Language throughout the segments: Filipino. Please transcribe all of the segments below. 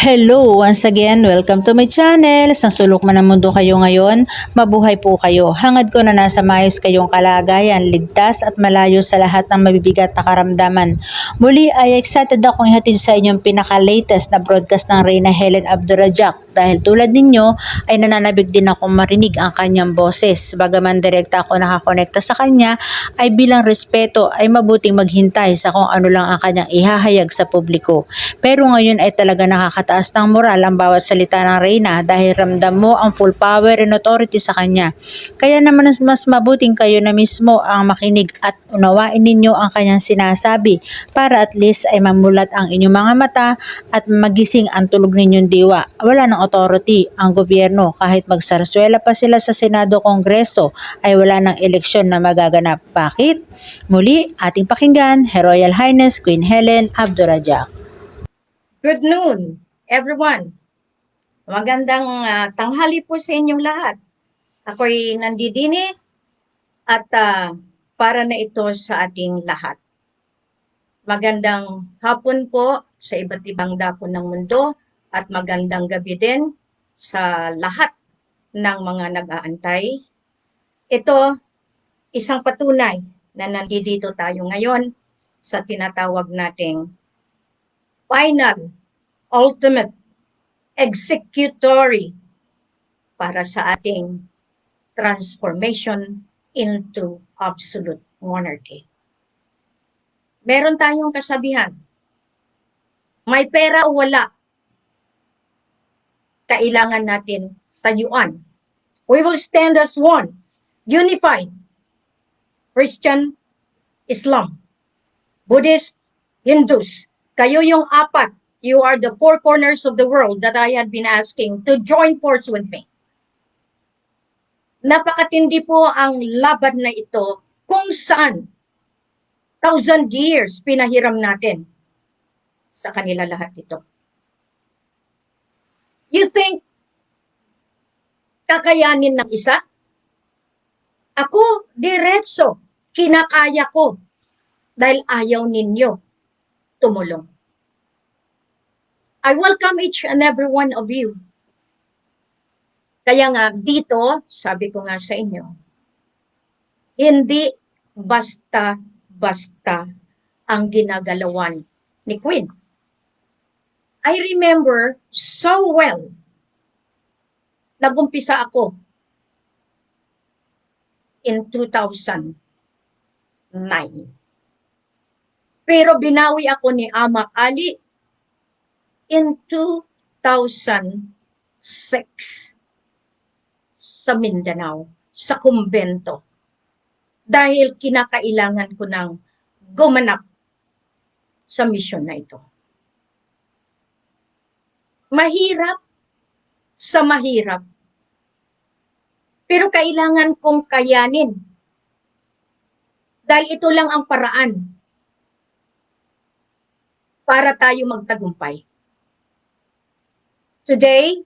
Hello once again, welcome to my channel. Sa sulok man ng mundo kayo ngayon, mabuhay po kayo. Hangad ko na nasa maayos kayong kalagayan, ligtas at malayo sa lahat ng mabibigat na karamdaman. Muli ay excited akong ihatid sa inyong pinaka-latest na broadcast ng Reyna Helen Abdurrajak dahil tulad ninyo ay nananabig din akong marinig ang kanyang boses. Bagaman direkta ako nakakonekta sa kanya, ay bilang respeto ay mabuting maghintay sa kung ano lang ang kanyang ihahayag sa publiko. Pero ngayon ay talaga nakakataas ng moral ang bawat salita ng Reyna dahil ramdam mo ang full power and authority sa kanya. Kaya naman mas mabuting kayo na mismo ang makinig at unawain ninyo ang kanyang sinasabi para at least ay mamulat ang inyong mga mata at magising ang tulog ninyong diwa. Wala ng authority ang gobyerno kahit magsarsuela pa sila sa Senado Kongreso ay wala ng eleksyon na magaganap. Bakit? Muli, ating pakinggan, Her Royal Highness Queen Helen Abdurrajak. Good noon, everyone. Magandang tanghali po sa inyong lahat. Ako'y nandidini at para na ito sa ating lahat. Magandang hapon po sa iba't ibang dako ng mundo at magandang gabi din sa lahat ng mga nag-aantay. Ito, isang patunay na nandito tayo ngayon sa tinatawag nating final, ultimate, executory para sa ating transformation into absolute monarchy. Meron tayong kasabihan, may pera o wala, kailangan natin tayuan. We will stand as one, unified. Christian, Islam, Buddhist, Hindus, kayo yung apat. You are the four corners of the world that I had been asking to join force with me. Napakatindi po ang laban na ito kung saan 1,000 years pinahiram natin sa kanila lahat ito. You think kakayanin ng isa? Ako, diretso, kinakaya ko dahil ayaw ninyo tumulong. I welcome each and every one of you. Kaya nga dito, sabi ko nga sa inyo, hindi basta-basta ang ginagalawan ni Queen. I remember so well, nagumpisa ako in 2009. Pero binawi ako ni Ama Ali in 2006 sa Mindanao, sa kumbento. Dahil kinakailangan ko ng gumanap sa misyon na ito. Mahirap sa mahirap. Pero kailangan kong kayanin. Dahil ito lang ang paraan para tayo magtagumpay. Today,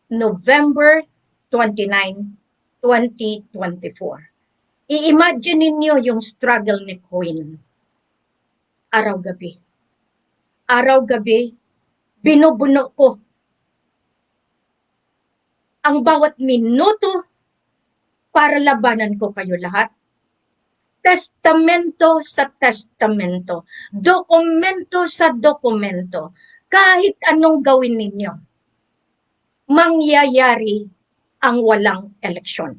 November 29, 2024. I-imagine ninyo yung struggle ni Queen. Araw-gabi. Araw-gabi, binubuno ko ang bawat minuto para labanan ko kayo lahat. Testamento sa testamento. Dokumento sa dokumento. Kahit anong gawin ninyo, mangyayari ang walang eleksyon.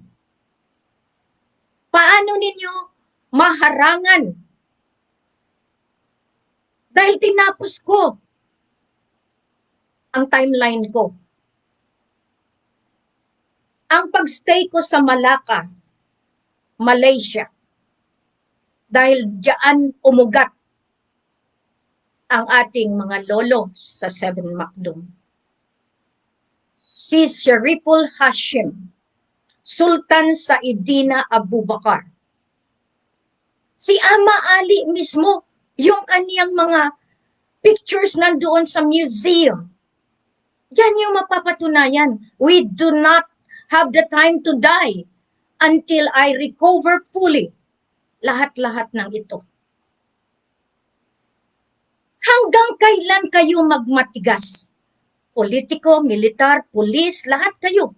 Paano ninyo maharangan? Dahil tinapos ko ang timeline ko. Ang pagstay ko sa Malacca, Malaysia, dahil diyan umugat ang ating mga lolo sa 7 Macdum. Si Shariful Hashim, Sultan Saidina Abubakar. Si Ama Ali mismo, yung kaniyang mga pictures nandoon sa museum. Yan yung mapapatunayan. We do not have the time to die until I recover fully lahat-lahat ng ito. Hanggang kailan kayo magmatigas? politiko, militar, pulis, lahat kayo.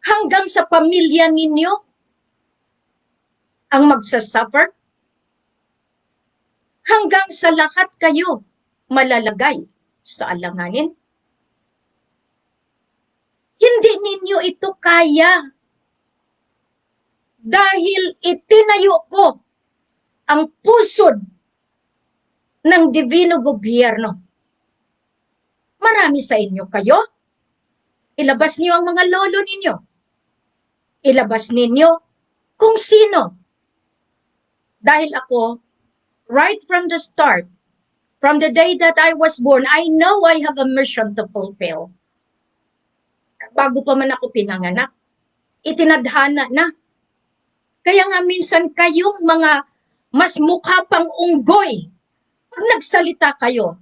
Hanggang sa pamilya ninyo ang magsasuffer. Hanggang sa lahat kayo malalagay sa alanganin. Hindi ninyo ito kaya. Dahil itinayo ko ang pusod ng divino gobyerno. Marami sa inyo kayo. Ilabas niyo ang mga lolo ninyo. Ilabas ninyo kung sino. Dahil ako, right from the start, from the day that I was born, I know I have a mission to fulfill. Bago pa man ako pinanganak, itinadhana na. Kaya nga minsan kayong mga mas mukha pang unggoy, pag nagsalita kayo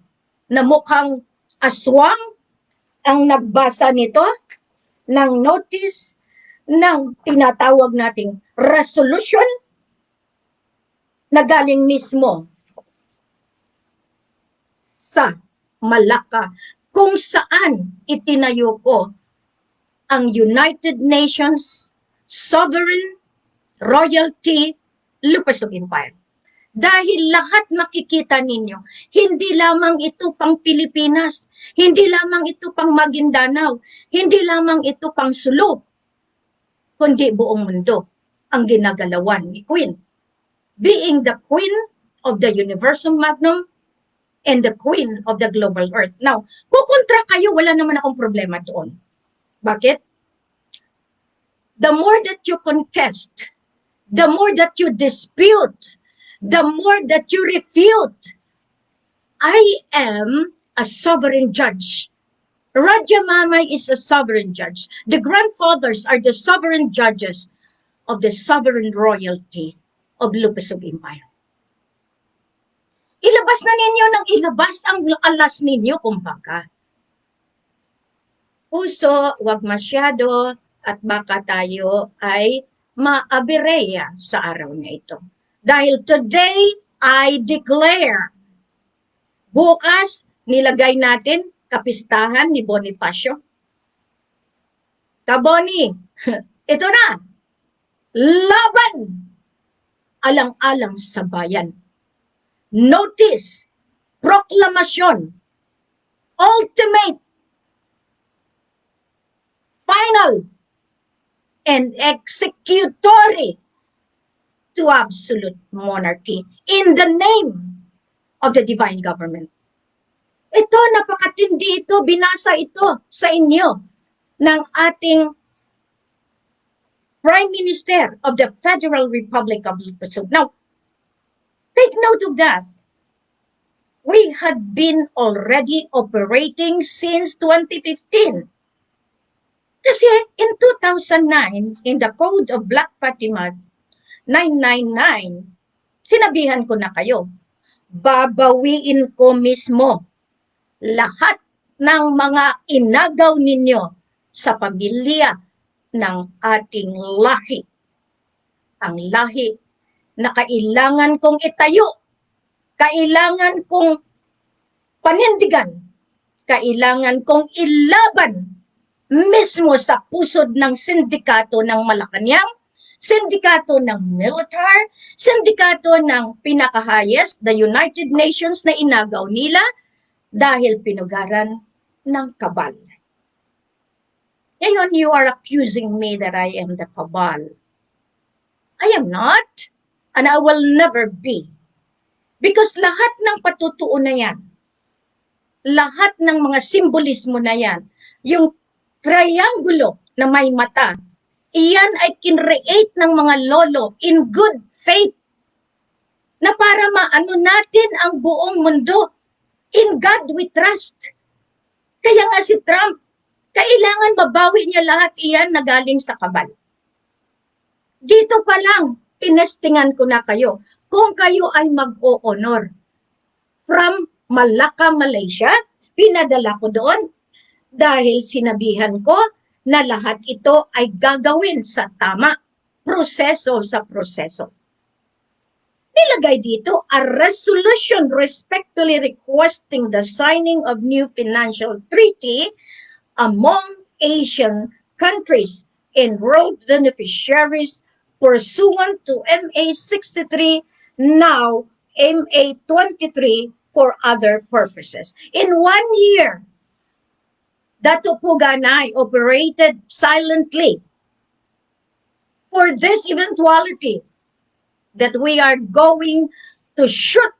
na mukhang aswang ang nagbasa nito ng notice ng tinatawag nating resolution na galing mismo sa Malacca, kung saan itinayo ko ang United Nations Sovereign Royalty Lupusog Empire. Dahil lahat makikita ninyo, hindi lamang ito pang Pilipinas, hindi lamang ito pang Maguindanao, hindi lamang ito pang Sulu, kundi buong mundo ang ginagalawan ni Queen. Being the Queen of the Universum Magnum and the Queen of the Global Earth. Now, kukontra kayo, wala naman akong problema doon. Bakit? The more that you contest, the more that you dispute, the more that you refute, I am a sovereign judge. Raja Mamay is a sovereign judge. The grandfathers are the sovereign judges of the sovereign royalty of Lupusog Empire. Ilabas na ninyo ng ilabas ang alas ninyo, kumbaga. Puso, wag masyado, at baka tayo ay maabireya sa araw na ito. Dahil today, I declare, bukas, nilagay natin kapistahan ni Bonifacio. Kaboni, ito na, laban, alang-alang sa bayan. Notice, proklamasyon, ultimate, final, and executory to absolute monarchy in the name of the divine government. Ito, napakatindi ito, binasa ito sa inyo ng ating Prime Minister of the Federal Republic of Lupusog. Now, take note of that. We had been already operating since 2015. Kasi in 2009, in the Code of Black Fatima 999, sinabihan ko na kayo, babawiin ko mismo lahat ng mga inagaw ninyo sa pamilya ng ating lahi. Ang lahi na kailangan kong itayo, kailangan kong panindigan, kailangan kong ilaban mismo sa pusod ng sindikato ng Malacanang, sindikato ng militar, sindikato ng pinaka-highest, the United Nations na inagaw nila dahil pinugaran ng kabal. Ngayon, you are accusing me that I am the cabal. I am not, and I will never be. Because lahat ng patutuo na yan, lahat ng mga simbolismo na yan, yung triangulo na may mata, iyan ay kinreate ng mga lolo in good faith na para maano natin ang buong mundo. In God we trust. Kaya nga si Trump, kailangan mabawi niya lahat iyan na galing sa kabal. Dito pa lang, tinestingan ko na kayo kung kayo ay mag-o-honor. From Malacca, Malaysia, pinadala ko doon dahil sinabihan ko na lahat ito ay gagawin sa tama, proseso sa proseso. nilagay dito, a resolution respectfully requesting the signing of new financial treaty among Asian countries enrolled beneficiaries pursuant to MA 63, now MA 23 for other purposes. In 1 year, Dato Puganay operated silently for this eventuality that we are going to shoot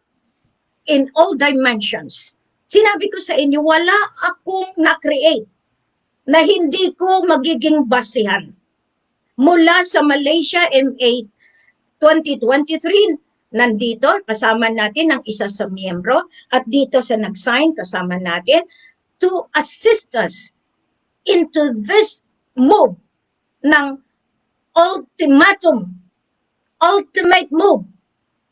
in all dimensions. Sinabi ko sa inyo, wala akong na-create na hindi ko magiging basihan. Mula sa Malaysia MA 2023, nandito, kasama natin ang isa sa miyembro, at dito sa nag-sign, kasama natin, to assist us into this move ng ultimate move.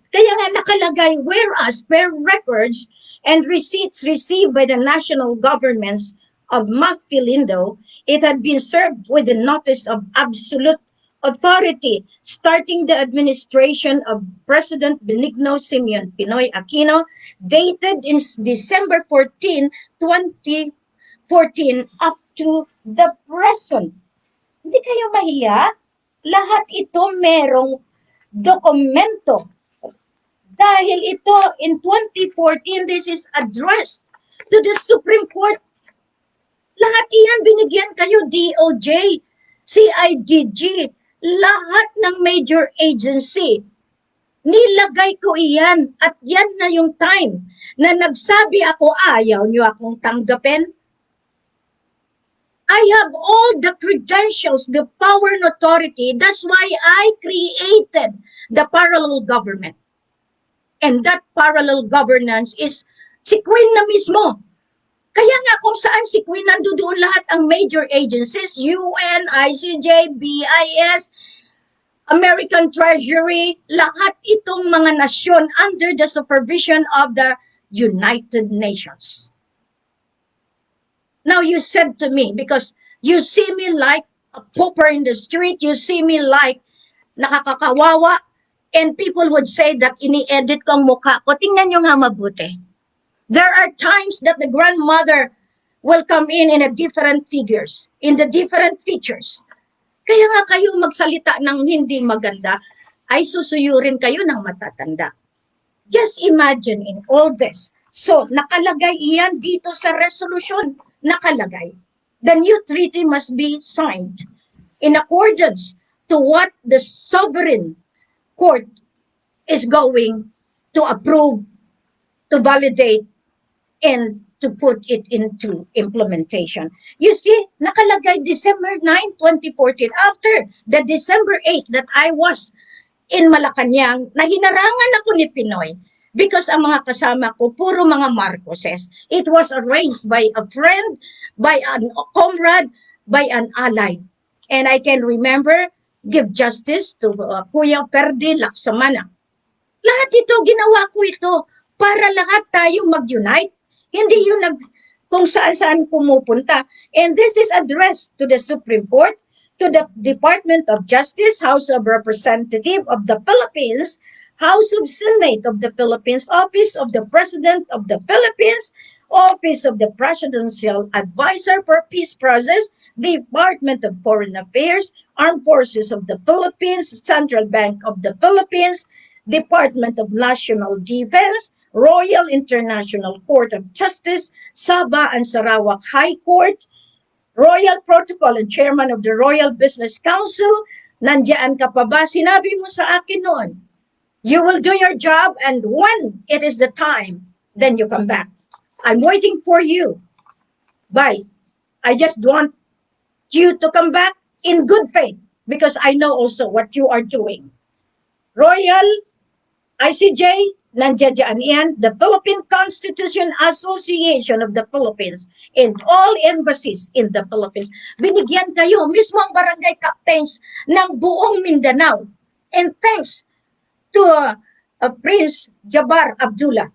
Kaya nga nakalagay, whereas per records and receipts received by the national governments of Mapilindo, it had been served with the notice of absolute authority starting the administration of President Benigno Simeon Pinoy Aquino, dated in December 14, 2014 up to the present. Hindi kayo mahiya? Lahat ito merong dokumento. Dahil ito, in 2014, this is addressed to the Supreme Court. Lahat iyan binigyan kayo, DOJ, CIDG, lahat ng major agency. Nilagay ko iyan at yan na yung time na nagsabi ako, ayaw nyo akong tanggapin. I have all the credentials, the power and authority. That's why I created the parallel government. And that parallel governance is si Queen na mismo. Kaya nga kung saan si Queen, nandoon lahat ang major agencies, UN, ICJ, BIS, American Treasury, lahat itong mga nasyon under the supervision of the United Nations. Now you said to me, because you see me like a pauper in the street, you see me like nakakakawawa, and people would say that ini-edit ko ang mukha ko. Tingnan nyo nga mabuti. There are times that the grandmother will come in a different figures, in the different features. Kaya nga kayo magsalita ng hindi maganda, ay susuyurin kayo ng matatanda. Just imagine in all this. So, nakalagay iyan dito sa resolution. Nakalagay. The new treaty must be signed in accordance to what the sovereign court is going to approve, to validate, and to put it into implementation. You see, nakalagay December 9, 2014, after the December 8 that I was in Malacanang, na hinarangan ako ni Pinoy because ang mga kasama ko, puro mga Marcoses. It was arranged by a friend, by a comrade, by an ally. And I can remember, give justice to Kuya Perdi Laksamana. Lahat ito, ginawa ko ito para lahat tayo mag-unite. Hindi yung kung saan-saan pumupunta. And this is addressed to the Supreme Court, to the Department of Justice, House of Representatives of the Philippines, House of Senate of the Philippines, Office of the President of the Philippines, Office of the Presidential Advisor for Peace Process, Department of Foreign Affairs, Armed Forces of the Philippines, Central Bank of the Philippines, Department of National Defense, Royal International Court of Justice, Sabah and Sarawak High Court, Royal Protocol and Chairman of the Royal Business Council. Nandiyan ka pa ba? Sinabi mo sa akin noon, you will do your job and when it is the time, then you come back. I'm waiting for you. Bye. I just want you to come back in good faith because I know also what you are doing. Royal ICJ, nandiyan yan, the Philippine Constitution Association of the Philippines, and all embassies in the Philippines. Binigyan kayo, mismo ang barangay captains ng buong Mindanao. And thanks to Prince Jabar Abdullah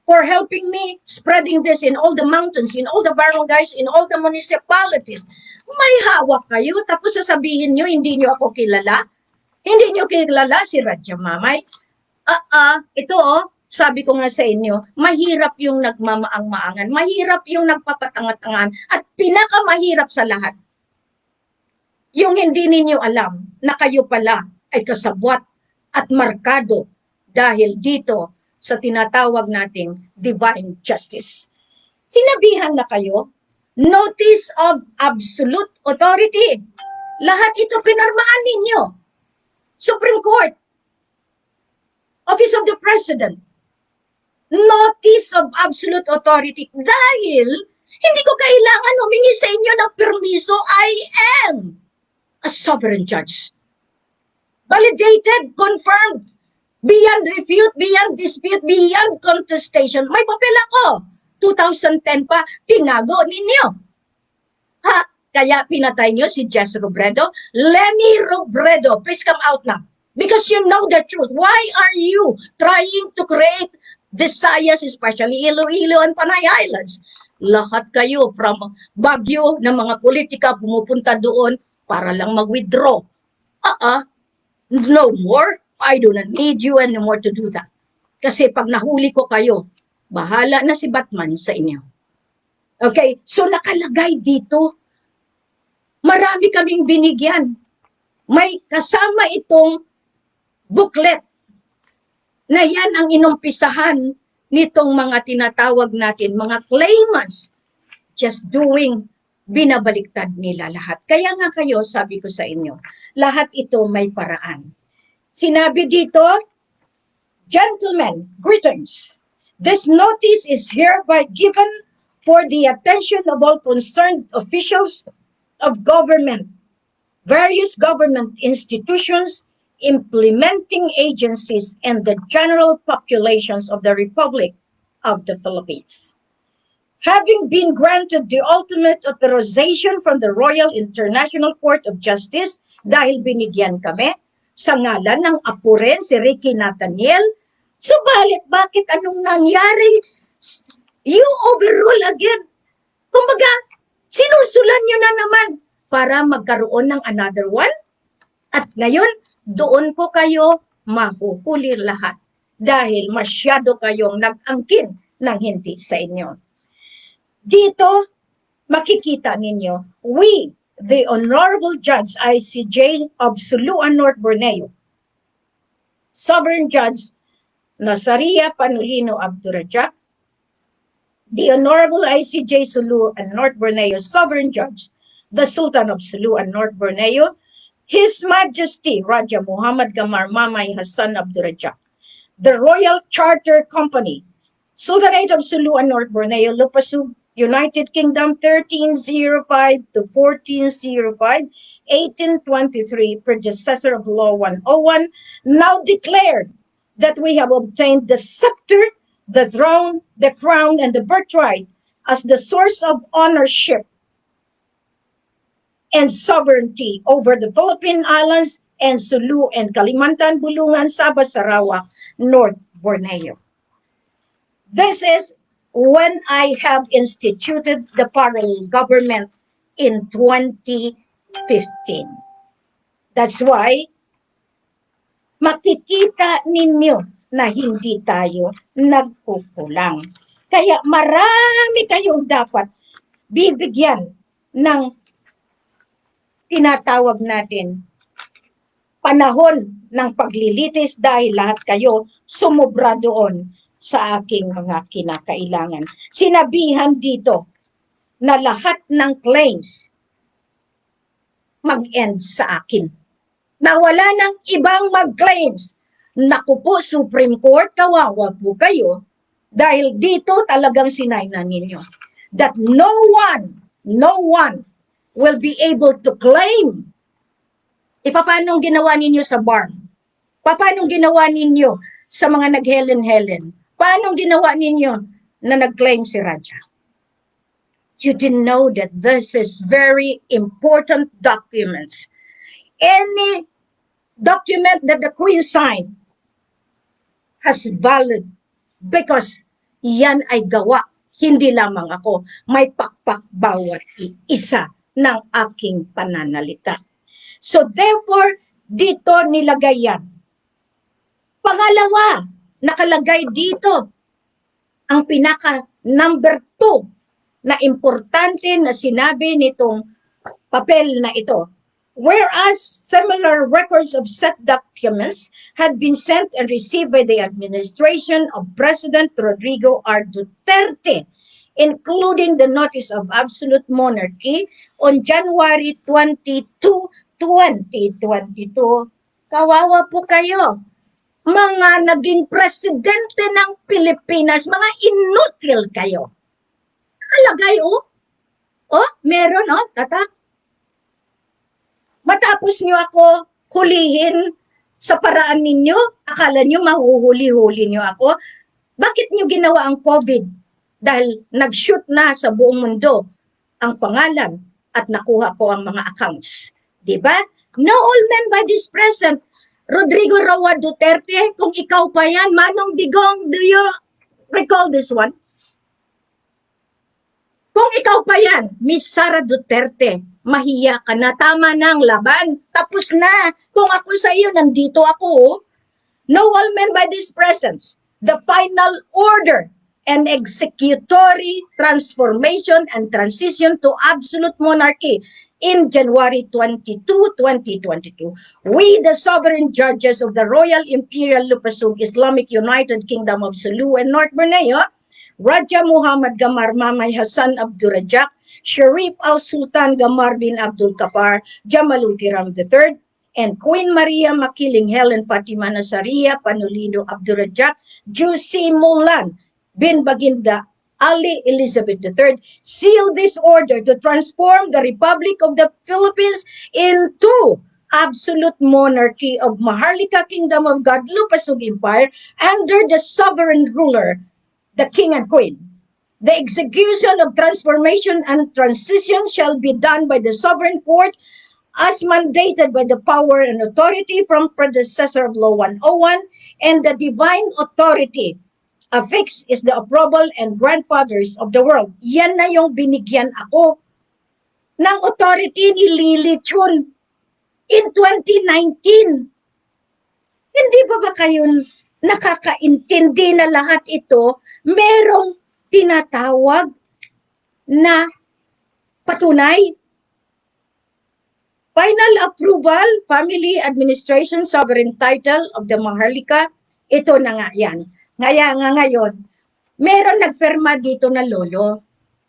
for helping me spreading this in all the mountains, in all the barangays, in all the municipalities. May hawak kayo, tapos sasabihin nyo, hindi nyo ako kilala. Hindi nyo kilala si Radya Mamay. Ito sabi ko nga sa inyo, mahirap yung nagmamaang-maangan, mahirap yung nagpapatangat-tangan, at pinakamahirap sa lahat, yung hindi ninyo alam na kayo pala ay kasabwat at markado dahil dito sa tinatawag nating divine justice. Sinabihan na kayo, notice of absolute authority. Lahat ito pinarmaan ninyo. Supreme Court, Office of the President, notice of absolute authority. Dahil hindi ko kailangan humingi sa inyo ng permiso, I am a sovereign judge. Validated, confirmed, beyond refute, beyond dispute, beyond contestation. May papel ako. 2010 pa, tinago ninyo. Kaya pinatay nyo si Jess Robredo. Lenny Robredo, please come out now. Because you know the truth. Why are you trying to create Visayas, especially Iloilo and Panay Islands? Lahat kayo from Baguio na mga politika pumupunta doon para lang mag-withdraw. No more. I do not need you anymore to do that. Kasi pag nahuli ko kayo, bahala na si Batman sa inyo. Okay? So nakalagay dito, marami kaming binigyan. May kasama itong booklet na yan ang inumpisahan nitong mga tinatawag natin, mga claimants, just doing, binabaliktad nila lahat. Kaya nga kayo, sabi ko sa inyo, lahat ito may paraan. Sinabi dito, gentlemen, greetings. This notice is hereby given for the attention of all concerned officials of government, various government institutions, implementing agencies, and the general populations of the Republic of the Philippines. Having been granted the ultimate authorization from the Royal International Court of Justice, dahil binigyan kami sa ngalan ng apo rin si Ricky Nathaniel, subalit bakit anong nangyari? You overrule again. Kumbaga, sinusulan nyo na naman para magkaroon ng another one. At ngayon, doon ko kayo mahuhuli lahat dahil masyado kayong nag-angkin ng hindi sa inyo. Dito, makikita ninyo, we, the Honorable Judge ICJ of Suluan North Borneo, Sovereign Judge Nazaria Panulino Abdurrajak, the Honorable ICJ Suluan North Borneo Sovereign Judge, the Sultan of Suluan North Borneo, His Majesty Raja Muhammad Gamar Mamay Hassan Abdurrajak, the Royal Charter Company, Sultanate of Sulu and North Borneo, Lupasug, United Kingdom, 1305 to 1405, 1823, predecessor of Law 101, now declared that we have obtained the scepter, the throne, the crown, and the birthright as the source of ownership and sovereignty over the Philippine Islands and Sulu and Kalimantan, Bulungan, Sabah, Sarawak, North Borneo. This is when I have instituted the parallel government in 2015. That's why makikita ninyo na hindi tayo nagkukulang. Kaya marami kayong dapat bibigyan ng tinatawag natin panahon ng paglilitis dahil lahat kayo sumobra doon sa aking mga kinakailangan. Sinabihan dito na lahat ng claims mag-end sa akin. Na wala ng ibang mag-claims. Naku po, Supreme Court, kawawa po kayo dahil dito talagang sinayna ninyo that no one will be able to claim. Paano ginawa ninyo sa bar? Paano ginawa ninyo sa mga nag-Helen-Helen? Paano ginawa ninyo na nag-claim si Raja? You didn't know that this is very important documents. Any document that the Queen signed has valid because yan ay gawa. Hindi lamang ako. May pakpak bawat isa ng aking pananalita. So therefore, dito nilagay yan. Pangalawa, nakalagay dito ang pinaka number 2 na importante na sinabi nitong papel na ito. Whereas similar records of set documents had been sent and received by the administration of President Rodrigo R. Duterte, including the Notice of Absolute Monarchy on January 22, 2022. Kawawa po kayo. Mga naging presidente ng Pilipinas, mga inutil kayo. Nakalagay, oh. Oh, meron, oh, tatak. Matapos nyo ako hulihin sa paraan ninyo, akala nyo mahuhuli-huli nyo ako. Bakit nyo ginawa ang COVID? Dahil nag-shoot na sa buong mundo ang pangalan at nakuha ko ang mga accounts. Diba? No all men by this present. Rodrigo Roa Duterte, kung ikaw pa yan, Manong Digong, do you recall this one? Kung ikaw pa yan, Miss Sara Duterte, mahiya ka na, tama na ang laban, tapos na. Kung ako sa iyo, nandito ako. No all men by this presence, the final order and executory transformation and transition to absolute monarchy in January 22, 2022. We, the sovereign judges of the Royal Imperial Lupasug Islamic United Kingdom of Sulu and North Borneo, Raja Muhammad Gamar Mamay Hassan Abdurrajak, Sharif Al-Sultan Gamar bin Abdul Kapar, Jamalul Kiram III, and Queen Maria Makiling Helen Fatima Nazaria Panulino Abdurrajak, Jusi Mulan bin Baginda Ali Elizabeth III, seal this order to transform the Republic of the Philippines into absolute monarchy of Maharlika Kingdom of God, Lupasug Empire, under the sovereign ruler, the King and Queen. The execution of transformation and transition shall be done by the sovereign court as mandated by the power and authority from predecessor of Law 101 and the divine authority affixed is the approval and grandfathers of the world. Yan na yung binigyan ako ng authority ni Lily Chun in 2019. Hindi ba kayo nakakaintindi na lahat ito merong tinatawag na patunay? Final approval, family administration sovereign title of the Maharlika, ito na nga yan. Ngayon, meron nagperma dito na lolo.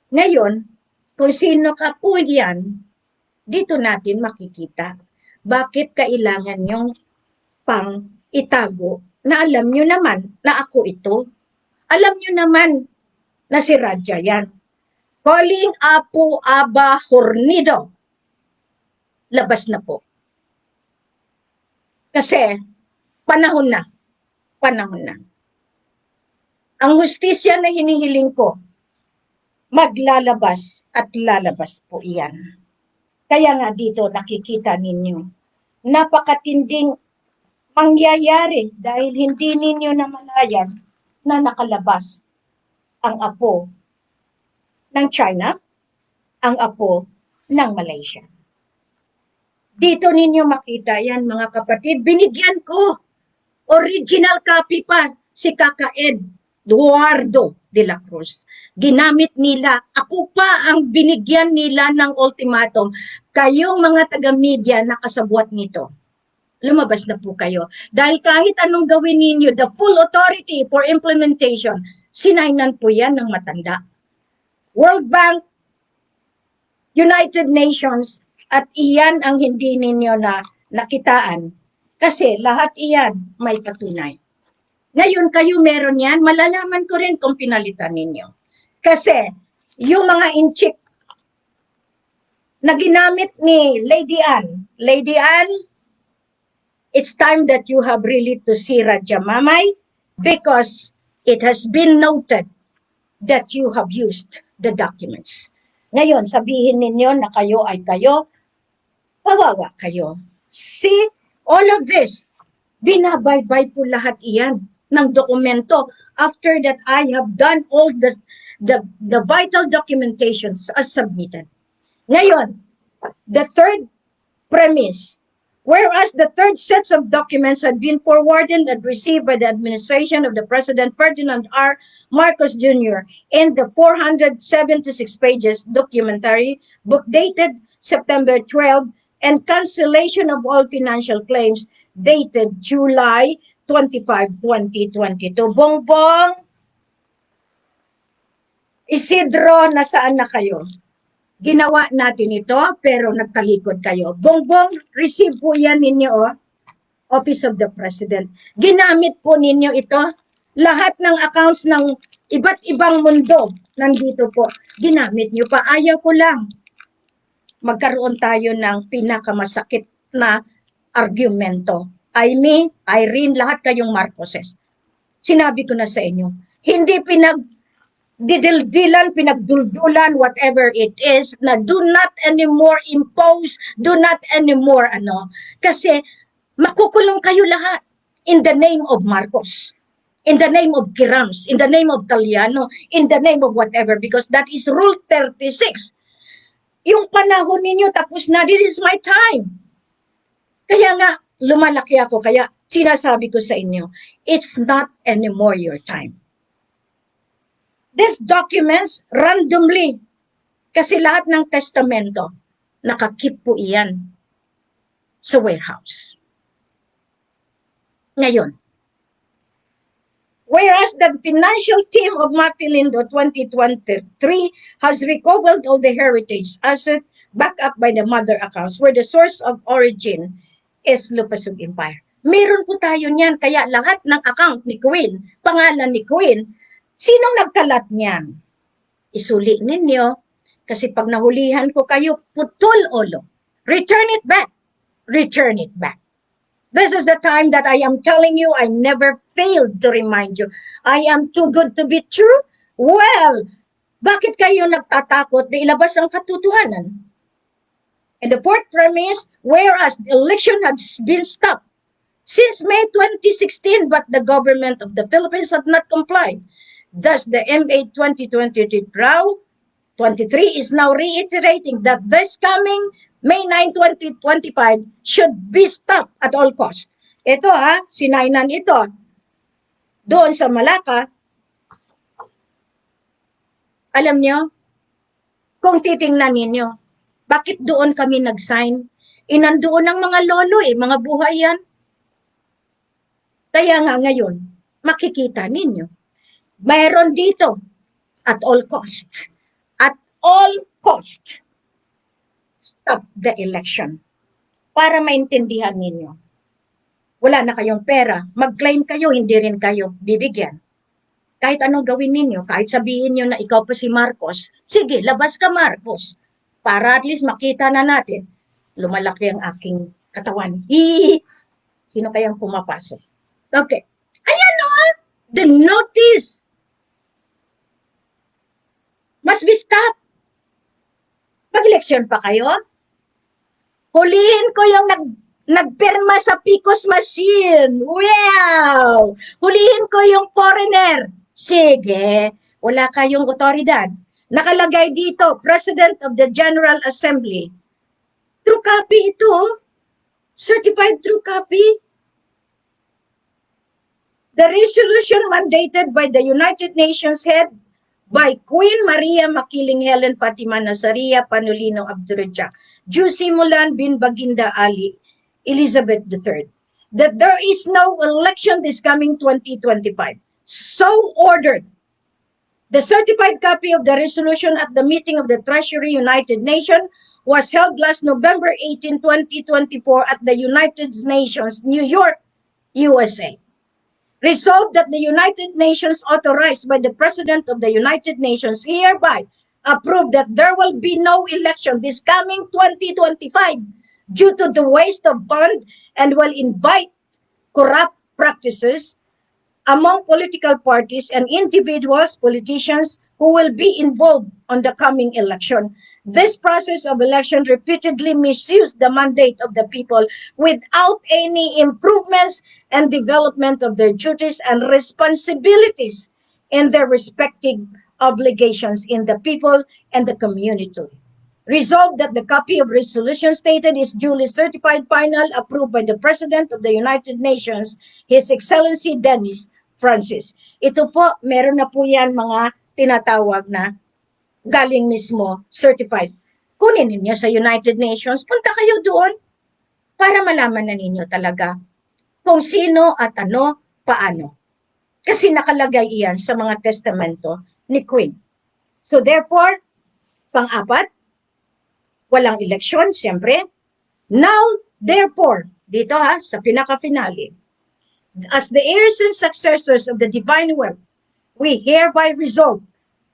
Ngayon, kung sino ka po yan, dito natin makikita. Bakit kailangan yung pang itago na alam nyo naman na ako ito? Alam nyo naman na si Radya yan. Calling Apo Aba Hornido. Labas na po. Kasi, panahon na. Ang hustisya na hinihiling ko, maglalabas at lalabas po iyan. Kaya nga dito nakikita ninyo, napakatinding mangyayari dahil hindi ninyo namalayan na nakalabas ang apo ng China, ang apo ng Malaysia. Dito ninyo makita yan mga kapatid, binigyan ko. Original copy pa si Kaka Eduardo de la Cruz. Ginamit nila, ako pa ang binigyan nila ng ultimatum. Kayong mga taga-media nakasabwat nito. Lumabas na po kayo. Dahil kahit anong gawin ninyo, the full authority for implementation, sinainan po yan ng matanda. World Bank, United Nations, at iyan ang hindi ninyo na nakitaan. Kasi lahat iyan may patunay. Ngayon kayo meron yan, malalaman ko rin kung pinalitan ninyo. Kasi yung mga inchik na ginamit ni Lady Anne, it's time that you have really to see Radya Mamay because it has been noted that you have used the documents. Ngayon, sabihin ninyo na kayo ay kayo, kawawa kayo. See, all of this, binabaybay po lahat iyan ng dokumento after that I have done all the vital documentations as submitted. Ngayon, the third premise Whereas the third sets of documents had been forwarded and received by the administration of the President Ferdinand R. Marcos Jr. in the 476 pages documentary book dated September 12 and cancellation of all financial claims dated July 25, 2022. Bongbong, Isidro, nasaan na kayo? Ginawa natin ito, pero nagtalikod kayo. Bongbong, receive po yan ninyo, Office of the President. Ginamit po ninyo ito. Lahat ng accounts ng iba't ibang mundo, nandito po. Ginamit nyo pa. Ayaw ko lang. Magkaroon tayo ng pinakamasakit na argumento. Aimee, Irene, lahat kayong Marcoses. Sinabi ko na sa inyo, hindi didildilan, pinagduldulan, whatever it is, na do not anymore impose, do not anymore kasi makukulong kayo lahat in the name of Marcos, in the name of Kirams, in the name of Taliano, in the name of whatever, because that is Rule 36. Yung panahon ninyo tapos na, this is my time. Kaya nga, lumalaki ako, kaya sinasabi ko sa inyo, it's not anymore your time. These documents, randomly, kasi lahat ng testamento, nakakip po iyan sa warehouse. Ngayon, whereas the financial team of Mapilindo 2023 has recovered all the heritage asset backed up by the mother accounts where the source of origin is Lupasug Empire. Meron po tayo niyan, kaya lahat ng account ni Queen, pangalan ni Queen, sinong nagkalat niyan? Isuli ninyo, kasi pag nahulihan ko kayo, putol ulo. Return it back. Return it back. This is the time that I am telling you, I never failed to remind you. I am too good to be true? Well, bakit kayo nagtatakot na ilabas ang katotohanan? And the fourth premise, whereas the election has been stopped since May 2016, but the government of the Philippines had not complied. Thus, the MA 2023 Row 23 is now reiterating that this coming May 9, 2025 should be stopped at all cost. Ito sinainan ito. Doon sa Malacca, alam nyo, kung titingnan ninyo, bakit doon kami nag-sign? Nandoon ang mga lolo mga buhay yan. Kaya nga ngayon, makikita ninyo, mayroon dito at all cost. At all cost, stop the election. Para maintindihan ninyo. Wala na kayong pera, mag-claim kayo, hindi rin kayo bibigyan. Kahit anong gawin ninyo, kahit sabihin nyo na ikaw pa si Marcos, sige, labas ka Marcos. Para at least makita na natin, lumalaki ang aking katawan. Sino kayang pumapasok? Okay. Ayan the notice must be stopped. Pag-eleksyon pa kayo, hulihin ko yung nagpirma sa PICOS machine. Wow! Hulihin ko yung foreigner. Sige, wala kayong otoridad. Nakalagay dito, President of the General Assembly. True copy ito. Certified true copy. The resolution mandated by the United Nations head by Queen Maria Makiling Helen Fatima Nazaria Panulino Abdurrahman Jusimulan bin Baginda Ali Elizabeth III, that there is no election this coming 2025. So ordered. The certified copy of the resolution at the meeting of the Treasury United Nations was held last November 18, 2024 at the United Nations, New York, USA. Resolved that the United Nations authorized by the President of the United Nations hereby approve that there will be no election this coming 2025 due to the waste of funds and will invite corrupt practices among political parties and individuals, politicians who will be involved on the coming election. This process of election repeatedly misused the mandate of the people without any improvements and development of their duties and responsibilities in their respective obligations in the people and the community. Resolved that the copy of resolution stated is duly certified, final, approved by the President of the United Nations, His Excellency Dennis Francis. Ito po, meron na po yan mga tinatawag na galing mismo certified. Kunin ninyo sa United Nations, punta kayo doon para malaman na ninyo talaga kung sino at ano, paano. Kasi nakalagay iyan sa mga testamento ni Queen. So therefore, pang-apat, walang eleksyon, siyempre. Now, therefore, dito sa pinaka-finale, as the heirs and successors of the divine will, we hereby resolve,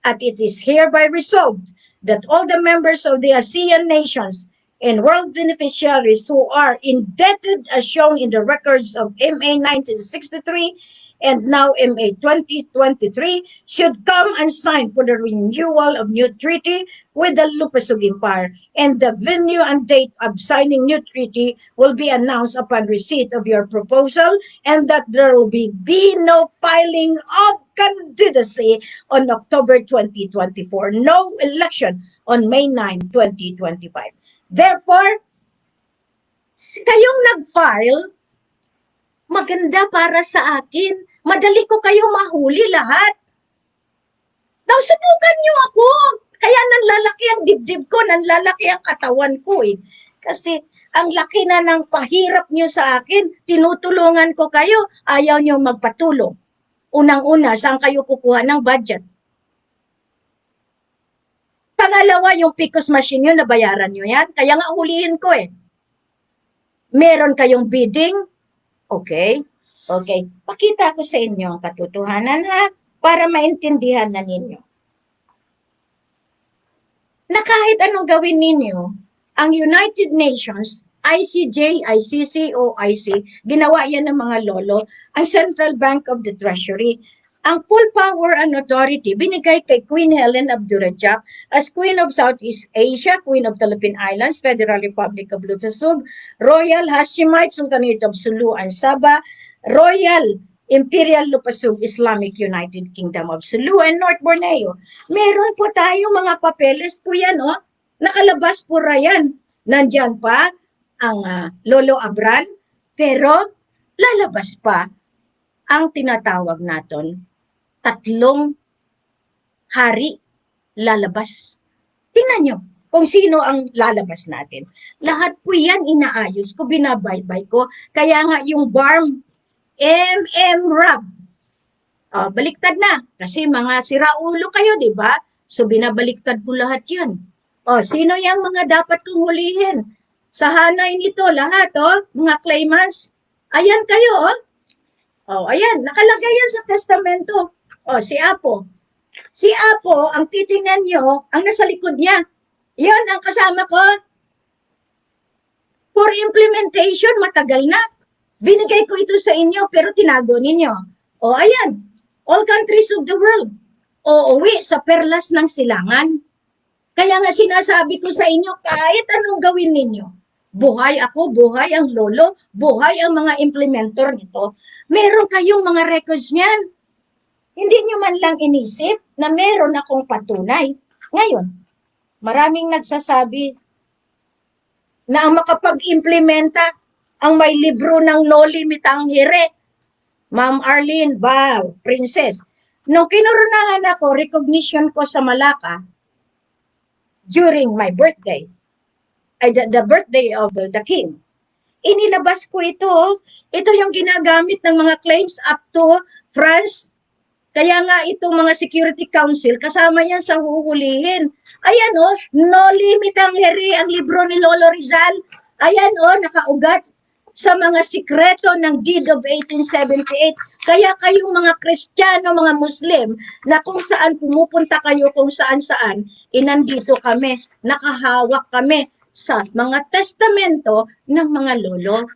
at it is hereby resolved, that all the members of the ASEAN nations and world beneficiaries who are indebted as shown in the records of MA 1963 and now MA 2023 should come and sign for the renewal of new treaty with the Lupasug Empire, and the venue and date of signing new treaty will be announced upon receipt of your proposal, and that there will be no filing of candidacy on October 2024, no election on May 9, 2025. Therefore, kayong nag-file, maganda para sa akin. Madali ko kayo mahuli lahat. Now, subukan nyo ako. Kaya nanlalaki ang dibdib ko, nanlalaki ang katawan ko eh. Kasi ang laki na ng pahirap nyo sa akin, tinutulungan ko kayo, ayaw nyo magpatulong. Unang-una, saan kayo kukuha ng budget? Pangalawa, yung PICOS machine nyo, nabayaran nyo yan. Kaya nga ulihin ko eh. Meron kayong bidding? Okay. Okay. Pakita ko sa inyo ang katotohanan para maintindihan na ninyo. Na kahit anong gawin ninyo, ang United Nations, ICJ, ICC, OIC, ginawa yan ng mga lolo, ang Central Bank of the Treasury. Ang full power and authority binigay kay Queen Helen of Durajak as Queen of Southeast Asia, Queen of Philippine Islands, Federal Republic of Lupasug, Royal Hashemite Sultanate of Sulu and Sabah, Royal Imperial Lupasug Islamic United Kingdom of Sulu and North Borneo. Meron po tayo mga papeles po yan, nakalabas po yan. Nandyan pa ang Lolo Abran, pero lalabas pa ang tinatawag natin 3 hari lalabas. Tingnan nyo kung sino ang lalabas natin. Lahat po yan inaayos ko, binabaybay ko. Kaya nga yung BARM, Rab, baliktad na. Kasi mga siraulo kayo, di ba? So binabaliktad ko lahat yan. Sino yung mga dapat kong hulihin? Sa hanay nito, lahat, mga claimants. Ayan kayo, ayan, nakalagay yan sa testamento. Si Apo. Si Apo, ang titingnan nyo, ang nasa likod niya. Yan ang kasama ko. For implementation, matagal na. Binigay ko ito sa inyo, pero tinago ninyo. Ayan. All countries of the world. Uuwi sa perlas ng silangan. Kaya nga sinasabi ko sa inyo, kahit anong gawin ninyo, buhay ako, buhay ang lolo, buhay ang mga implementor nito, meron kayong mga records niyan. Hindi nyo man lang inisip na meron akong patunay. Ngayon, maraming nagsasabi na ang makapag-implementa ang may libro ng No Limit ang Hire. Ma'am Arlene, wow, princess. Nung kinoronahan ako, recognition ko sa Malacca during my birthday, the birthday of the king, inilabas ko ito. Ito yung ginagamit ng mga claims up to France. Kaya nga itong mga Security Council, kasama yan sa huhulihin. Ayan No Limit ang Heri, ang libro ni Lolo Rizal. Ayan nakaugat sa mga sikreto ng Deed of 1878. Kaya kayong mga Kristiyano, mga Muslim, na kung saan pumupunta kayo, kung saan-saan, inandito kami, nakahawak kami sa mga testamento ng mga lolo.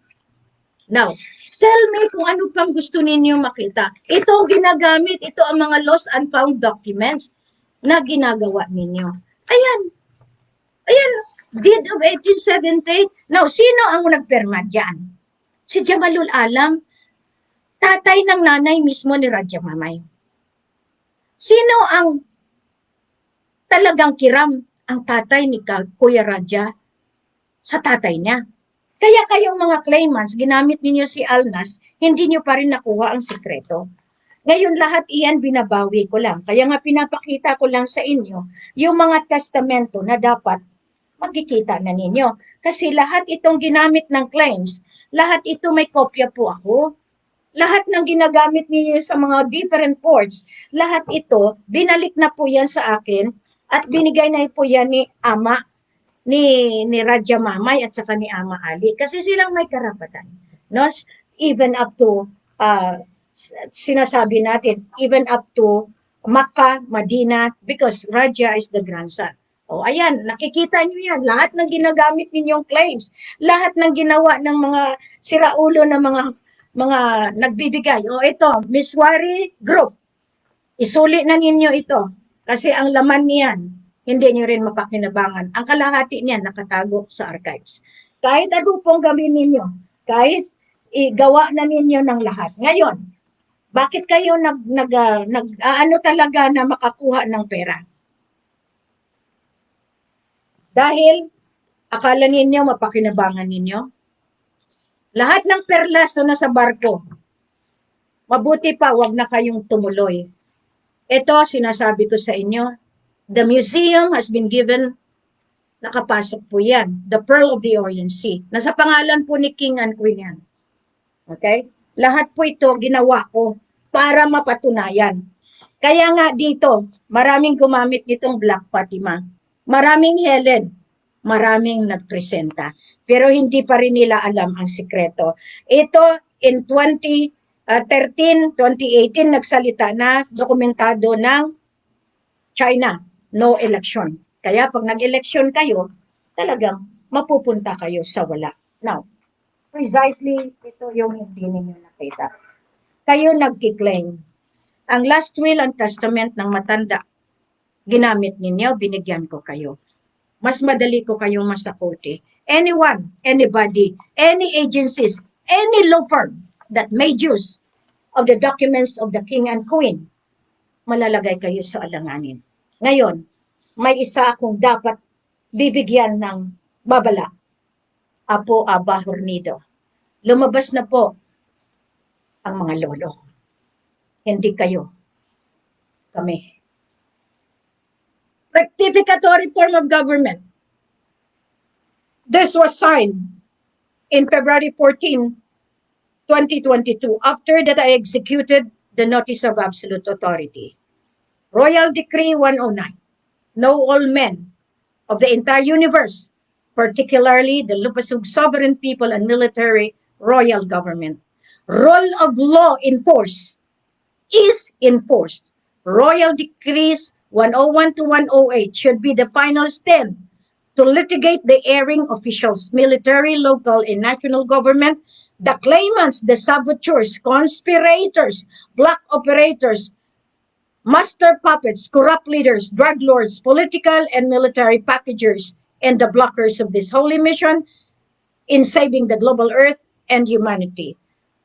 Now, tell me kung ano pang gusto ninyo makita. Ito ang ginagamit, ito ang mga lost and found documents na ginagawa ninyo. Ayan. Ayan, Deed of 1878. Now, sino ang nagperma dyan? Si Jamalul Alam, tatay ng nanay mismo ni Raja Mamay. Sino ang talagang kiram ang tatay ni Kuya Raja sa tatay niya. Kaya kayong mga claimants, ginamit ninyo si Alnas, hindi nyo pa rin nakuha ang sikreto. Ngayon lahat iyan binabawi ko lang. Kaya nga pinapakita ko lang sa inyo yung mga testamento na dapat makikita na ninyo. Kasi lahat itong ginamit ng claims, lahat ito may kopya po ako. Lahat ng ginagamit ninyo sa mga different courts, lahat ito, binalik na po yan sa akin at binigay na po yan ni Ama, ni Radya Mamay at saka ni Ama Ali. Kasi silang may karapatan. No? Even up to, sinasabi natin, even up to Makkah, Madina, because Radya is the grandson. O ayan, nakikita nyo yan. Lahat ng ginagamit ninyong claims, lahat ng ginawa ng mga siraulo ng mga nagbibigay. O ito, Miss Wari Group. Isuli na ninyo ito. Kasi ang laman niyan, hindi nyo rin mapakinabangan. Ang kalahati niyan nakatago sa archives. Kahit ano pong gawin ninyo, kahit igawa na ninyo ng lahat. Ngayon, bakit kayo ano talaga na makakuha ng pera? Dahil akala ninyo mapakinabangan ninyo? Lahat ng perlas na nasa barko, mabuti pa wag na kayong tumuloy. Ito, sinasabi ko sa inyo, the museum has been given, nakapasok po yan, the Pearl of the Orient Sea. Nasa pangalan po ni King and Queen yan. Okay? Lahat po ito ginawa ko para mapatunayan. Kaya nga dito, maraming gumamit nitong Black Fatima. Maraming Helen. Maraming nagpresenta. Pero hindi pa rin nila alam ang sikreto. Ito, in 2018, nagsalita na, dokumentado ng China, no election. Kaya pag nag-election kayo, talagang mapupunta kayo sa wala. Now, precisely ito yung hindi ninyo nakita. Kayo nagkiklaim. Ang last will and testament ng matanda, ginamit ninyo, binigyan ko kayo. Mas madali ko kayong masakote. Anyone, anybody, any agencies, any law firm that made use of the documents of the king and queen, malalagay kayo sa alanganin. Ngayon, may isa akong dapat bibigyan ng babala. Apo Aba Hornido. Lumabas na po ang mga lolo. Hindi kayo. Kami. Rectificatory form of government. This was signed in February 14, 2022, after that I executed the Notice of Absolute Authority. Royal Decree 109. Know all men of the entire universe, particularly the Lupasug sovereign people and military royal government. Rule of law in force is enforced. Royal Decrees 101 to 108 should be the final stand to litigate the erring officials, military, local, and national government, the claimants, the saboteurs, conspirators, black operators, master puppets, corrupt leaders, drug lords, political and military packagers, and the blockers of this holy mission in saving the global earth and humanity.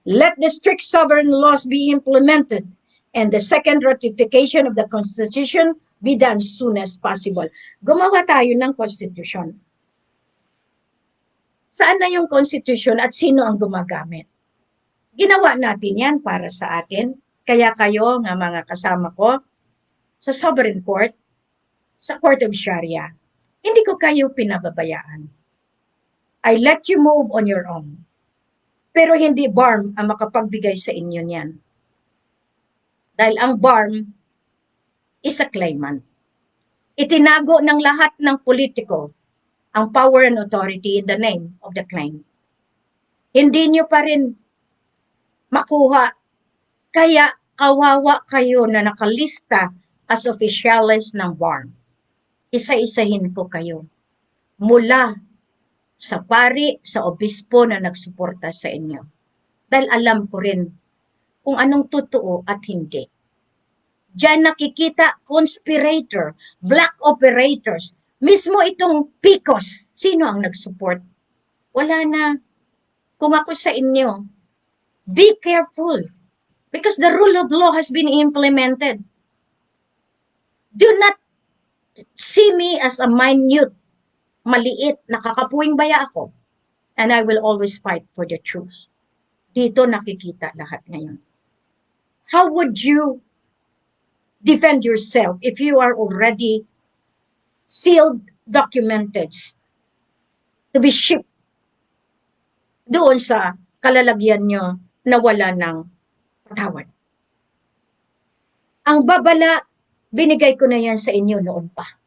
Let the strict sovereign laws be implemented and the second ratification of the Constitution be done soon as possible. Gumawa tayo ng Constitution. Saan na yung Constitution at sino ang gumagamit? Ginawa natin yan para sa atin. Kaya kayo, nga mga kasama ko, sa Sovereign Court, sa Court of Sharia, hindi ko kayo pinababayaan. I let you move on your own. Pero hindi BARM ang makapagbigay sa inyo niyan. Dahil ang BARM is a claimant. Itinago ng lahat ng politiko ang power and authority in the name of the claim. Hindi nyo pa rin makuha. Kaya kawawa kayo na nakalista as officials ng BARM. Isa-isahin ko kayo. Mula sa pari, sa obispo na nagsuporta sa inyo. Dahil alam ko rin kung anong totoo at hindi. Diyan nakikita conspirator, black operators, mismo itong PICOS. Sino ang nagsupport? Wala na. Kung ako sa inyo, be careful because the rule of law has been implemented. Do not see me as a minute, maliit, nakakapuwing baya ako. And I will always fight for the truth. Dito nakikita lahat ngayon. How would you defend yourself if you are already sealed, documented, to be shipped doon sa kalalagyan nyo na wala ng patawad? Ang babala, binigay ko na yan sa inyo noon pa.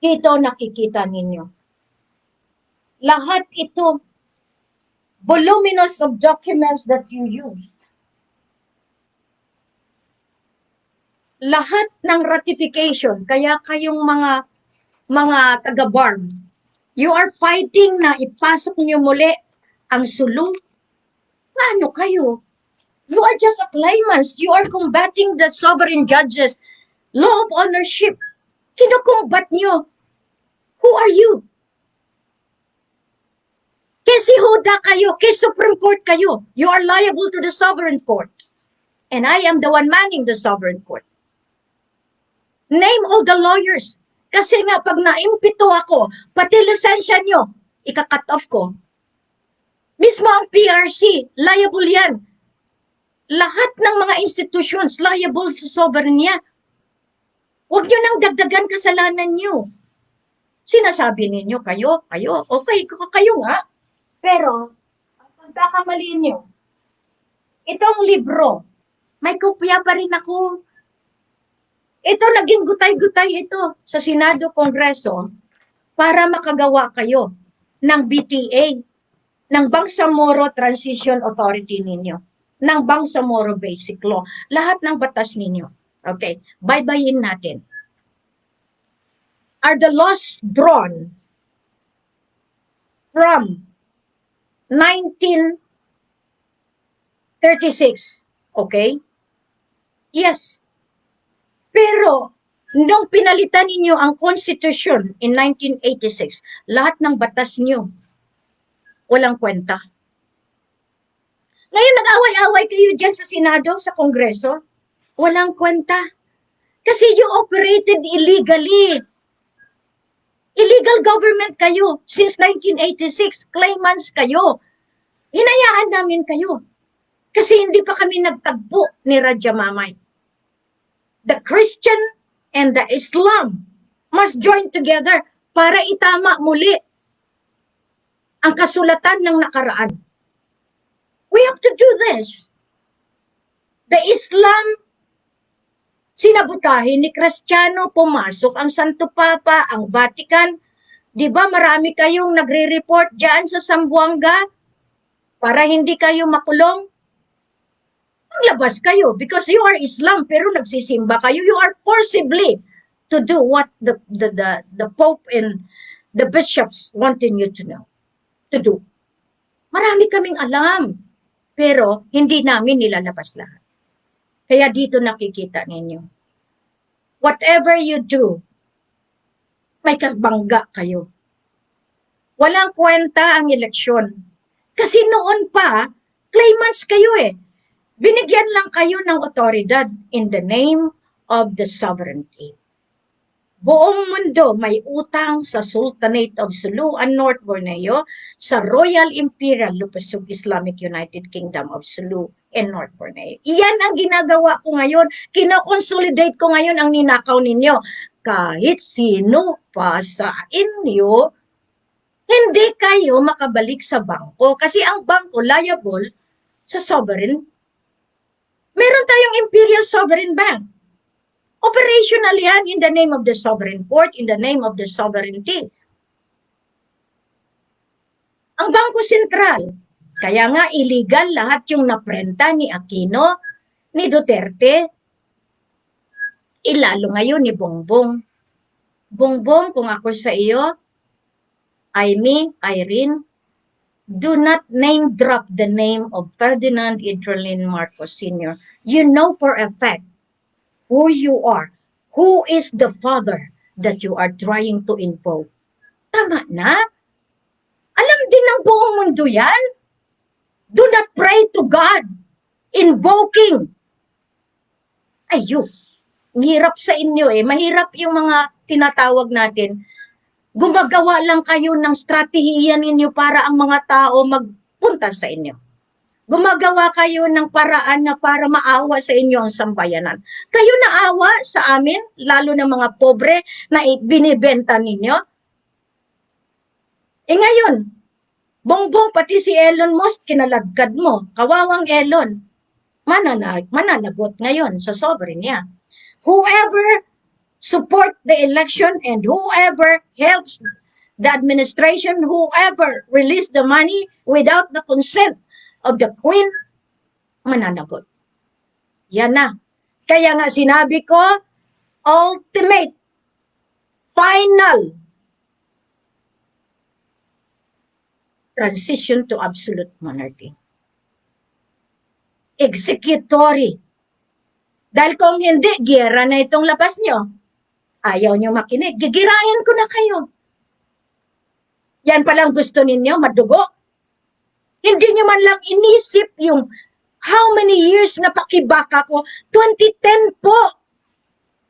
Ito nakikita ninyo. Lahat ito, voluminous of documents that you used. Lahat ng ratification, kaya kayong mga taga-BARM, you are fighting na ipasok niyo muli ang Sulu. Paano kayo? You are just a claimants. You are combating the sovereign judges. Law of ownership. Kinukumbat niyo. Who are you? Kasi Huda kayo, kasi Supreme Court kayo. You are liable to the sovereign court. And I am the one manning the sovereign court. Name all the lawyers. Kasi nga, pag naimpito ako, pati lisensya nyo, ika-cut off ko. Mismo ang PRC, liable yan. Lahat ng mga institutions, liable sa sovereign niya. Huwag nyo nang dagdagan kasalanan nyo. Sinasabi ninyo, kayo, okay, kayo nga. Pero, ang pagkakamali nyo, itong libro, may kopya pa rin ako. Ito, naging gutay-gutay ito sa Senado, Kongreso para makagawa kayo ng BTA, ng Bangsamoro Transition Authority ninyo, ng Bangsamoro Basic Law, lahat ng batas ninyo. Okay, baybayin natin. Are the laws drawn from 1936? Okay? Yes. Pero, nung pinalitan ninyo ang Constitution in 1986, lahat ng batas nyo, walang kwenta. Ngayon, nag-away-away kayo dyan sa Senado, sa Kongreso, walang kwenta. Kasi you operated illegally. Illegal government kayo. Since 1986, claimants kayo. Hinayaan namin kayo. Kasi hindi pa kami nagtagpo ni Radya Mamay. The Christian and the Islam must join together para itama muli ang kasulatan ng nakaraan. We have to do this. The Islam, sinabutahin ni Kristiyano, pumasok ang Santo Papa, ang Vatican. Di ba marami kayong nagre-report dyan sa Zamboanga para hindi kayo makulong? Maglabas kayo because you are Islam pero nagsisimba kayo. You are forcibly to do what the Pope and the bishops wanting you to know, to do. Marami kaming alam pero hindi namin nilalabas lahat. Kaya dito nakikita ninyo. Whatever you do, may kabangga kayo. Walang kwenta ang eleksyon. Kasi noon pa, claimants kayo eh. Binigyan lang kayo ng otoridad in the name of the sovereignty. Buong mundo may utang sa Sultanate of Sulu and North Borneo, sa Royal Imperial Lupasug Islamic United Kingdom of Sulu and North Borneo. Iyan ang ginagawa ko ngayon. Kinoconsolidate ko ngayon ang ninakaw ninyo. Kahit sino pa sa inyo, hindi kayo makabalik sa bangko. Kasi ang bangko liable sa sovereign. Meron tayong Imperial Sovereign Bank. Operational yan in the name of the sovereign court, in the name of the sovereignty. Ang Bangko Sentral, kaya nga illegal lahat yung naprenta ni Aquino, ni Duterte, ilalo ngayon ni Bongbong. Bongbong, kung ako sa iyo, Amy, Irene, do not name drop the name of Ferdinand Idrolin Marcos Sr. You know for a fact who you are, who is the father that you are trying to invoke. Tama na. Alam din ng buong mundo yan. Do not pray to God, invoking. Ayun, mahirap sa inyo eh. Mahirap yung mga tinatawag natin, gumagawa lang kayo ng strategiya ninyo para ang mga tao magpunta sa inyo. Gumagawa kayo ng paraan na para maawa sa inyo ang sambayanan. Kayo naawa sa amin, lalo na mga pobre na binibenta ninyo. Ngayon, Bongbong pati si Elon Musk kinaladkad mo. Kawawang Elon. Mananagot ngayon sa sovereign niya. Whoever support the election and whoever helps the administration, whoever release the money without the consent of the Queen, mananagot. Yan na. Kaya nga sinabi ko, ultimate, final transition to absolute monarchy. Executory. Dahil kung hindi, giyera na itong labas nyo. Ayaw nyo makinig. Gigirayan ko na kayo. Yan palang gusto ninyo, madugo. Hindi nyo man lang inisip yung how many years na pakibaka ko. 2010 po.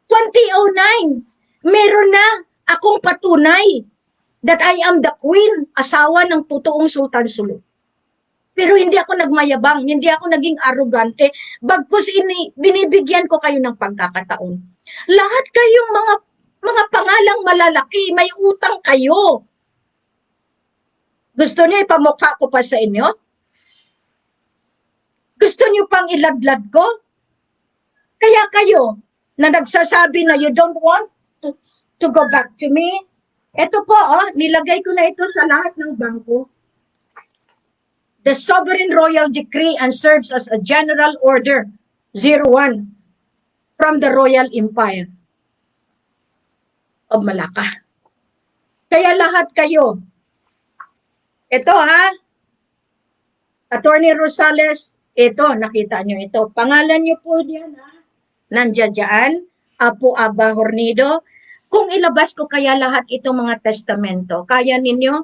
2009. Meron na akong patunay that I am the queen, asawa ng totoong Sultan Sulu. Pero hindi ako nagmayabang, hindi ako naging arrogante, bagkus binibigyan ko kayo ng pagkakataon. Lahat kayong mga pangalang malalaki, may utang kayo. Gusto niyo ipamukha ko pa sa inyo? Gusto niyo pang iladlad ko? Kaya kayo na nagsasabi na you don't want to go back to me, ito po, nilagay ko na ito sa lahat ng bangko. The Sovereign Royal Decree and serves as a General Order 01 from the Royal Empire of Malacca. Kaya lahat kayo, ito Attorney Rosales, ito, nakita nyo ito. Pangalan nyo po diyan nandiyan dyan, Apo Aba Hornido. Kung ilabas ko kaya lahat itong mga testamento, kaya ninyo?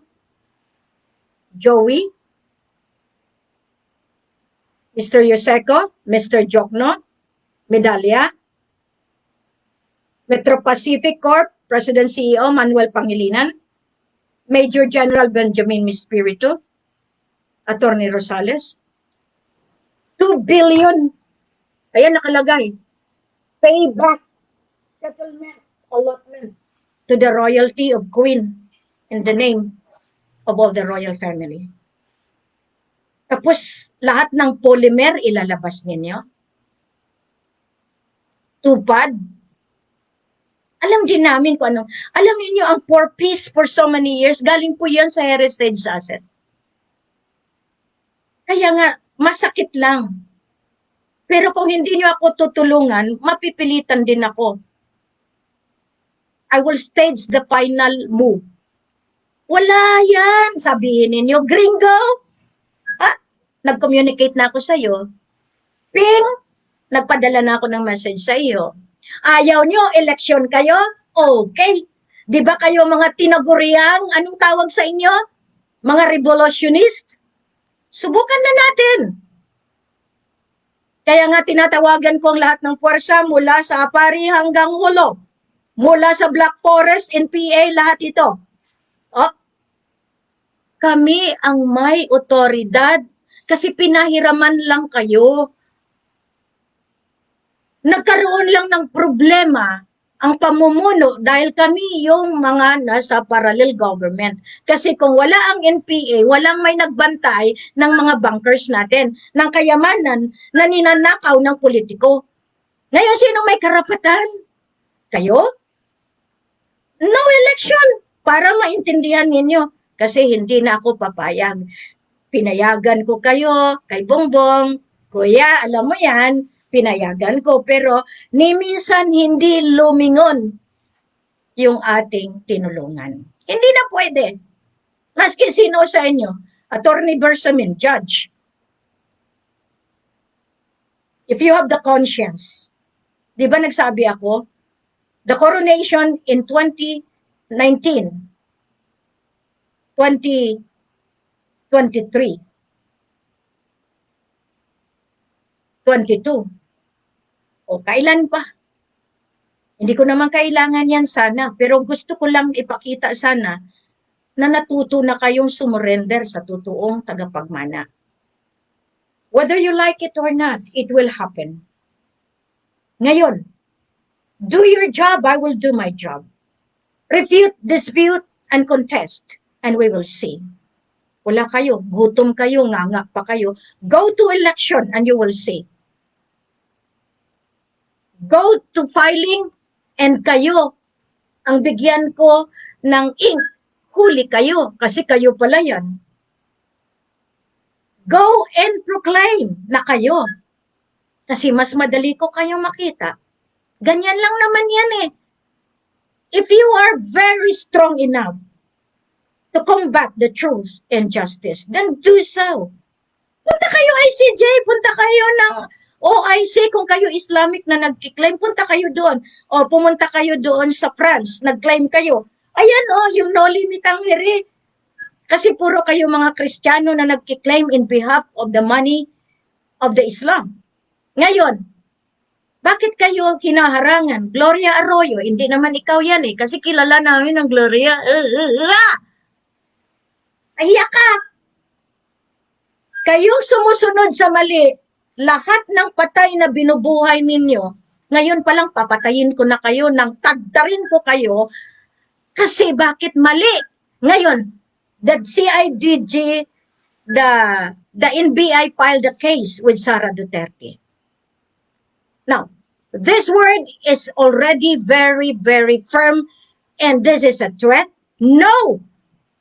Joey? Mr. Yoseco? Mr. Jokno? Medalya? Metro Pacific Corp, President CEO Manuel Pangilinan? Major General Benjamin Mispirito? Attorney Rosales? 2 billion. Ayan nakalagay. Payback. Settlement. Allotment to the royalty of Queen in the name of all the royal family. Tapos lahat ng polymer ilalabas ninyo. Tupad. Alam din namin kung ano. Alam niyo ang 4 piece for so many years, galing po yan sa heritage asset. Kaya nga, masakit lang. Pero kung hindi niyo ako tutulungan, mapipilitan din ako. I will stage the final move. Wala yan, sabihin ninyo, gringo. Nag-communicate na ako sa iyo. Ping, nagpadala na ako ng message sa iyo. Ayaw nyo, eleksyon kayo? Okay. Di ba kayo mga tinaguriang, anong tawag sa inyo? Mga revolutionist? Subukan na natin. Kaya nga tinatawagan ko ang lahat ng puwersa mula sa Apari hanggang Hulo. Mula sa Black Forest, NPA, lahat ito. Kami ang may otoridad kasi pinahiraman lang kayo. Nagkaroon lang ng problema ang pamumuno dahil kami yung mga nasa parallel government. Kasi kung wala ang NPA, walang may nagbantay ng mga bankers natin, ng kayamanan na ninanakaw ng politiko. Ngayon, sino may karapatan? Kayo? No election para maintindihan ninyo. Kasi hindi na ako papayag. Pinayagan ko kayo, kay Bongbong, Kuya, alam mo yan, pinayagan ko. Pero ni minsan hindi lumingon yung ating tinulungan. Hindi na pwede. Maski sino sa inyo, Attorney Bersamin, judge. If you have the conscience, di ba nagsabi ako, the coronation in 2019, 2023, 22. O kailan pa? Hindi ko naman kailangan yan sana, pero gusto ko lang ipakita sana na natuto na kayong sumurrender sa totoong tagapagmana. Whether you like it or not, it will happen. Ngayon, do your job, I will do my job. Refute, dispute, and contest, and we will see. Wala kayo, gutom kayo, nganga pa kayo. Go to election and you will see. Go to filing and kayo, ang bigyan ko ng ink, huli kayo kasi kayo pala yan. Go and proclaim na kayo. Kasi mas madali ko kayong makita. Ganyan lang naman yan eh. If you are very strong enough to combat the truth and justice, then do so. Punta kayo ICJ, punta kayo ng OIC kung kayo Islamic na nag-claim, punta kayo doon. O pumunta kayo doon sa France, nag-claim kayo. Ayan yung no limit ang hiri. Kasi puro kayo mga Kristiyano na nag-claim in behalf of the money of the Islam. Ngayon, bakit kayo hinaharangan? Gloria Arroyo, hindi naman ikaw yan eh, kasi kilala namin ang Gloria. Ahiya ka! Kayong sumusunod sa mali, lahat ng patay na binubuhay ninyo, ngayon palang papatayin ko na kayo, nang tagtarin ko kayo, kasi bakit mali? Ngayon, the CIDG, the NBI filed a case with Sara Duterte. Now, this word is already very, very firm, and this is a threat. No!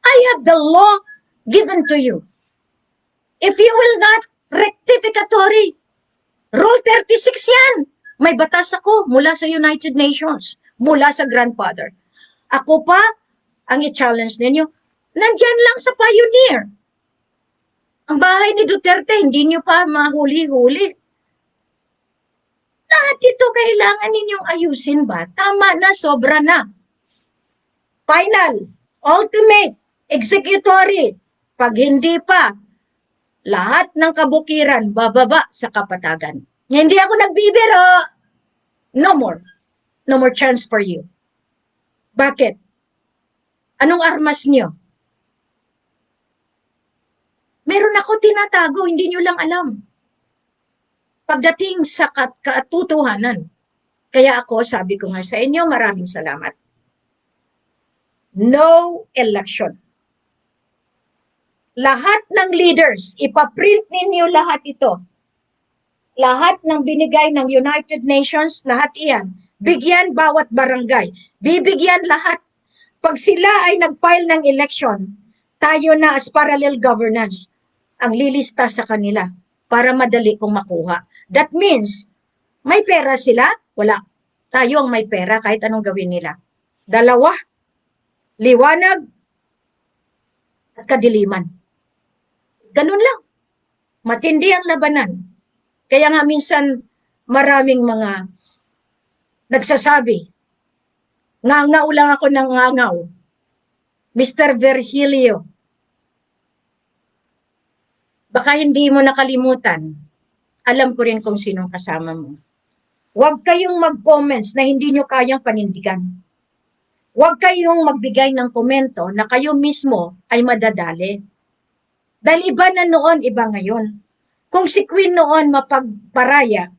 I have the law given to you. If you will not rectificatory, Rule 36 yan. May batas ako mula sa United Nations, mula sa grandfather. Ako pa, ang i-challenge ninyo, nandyan lang sa Pioneer. Ang bahay ni Duterte, hindi nyo pa mahuli-huli. Lahat ito kailangan ninyong ayusin ba? Tama na, sobra na. Final, ultimate, executory. Pag hindi pa, lahat ng kabukiran bababa sa kapatagan. Hindi ako nagbibiro. No more. No more chance for you. Bakit? Anong armas nyo? Meron ako tinatago, hindi nyo lang alam. Pagdating sa katotohanan. Kaya ako, sabi ko nga sa inyo, maraming salamat. No election. Lahat ng leaders, ipaprint ninyo lahat ito. Lahat ng binigay ng United Nations, lahat iyan. Bigyan bawat barangay. Bibigyan lahat. Pag sila ay nag-file ng election, tayo na as parallel governance ang lilista sa kanila para madali kong makuha. That means, may pera sila? Wala. Tayo ang may pera kahit anong gawin nila. Dalawa, liwanag at kadiliman. Ganun lang. Matindi ang labanan. Kaya nga minsan maraming mga nagsasabi, ngangaw lang ako ng ngangaw. Mr. Virgilio, baka hindi mo nakalimutan, alam ko rin kung sinong kasama mo. Huwag kayong mag-comments na hindi nyo kayang panindigan. Huwag kayong magbigay ng komento na kayo mismo ay madadali. Dahil iba na noon, iba ngayon. Kung si Queen noon mapagparaya,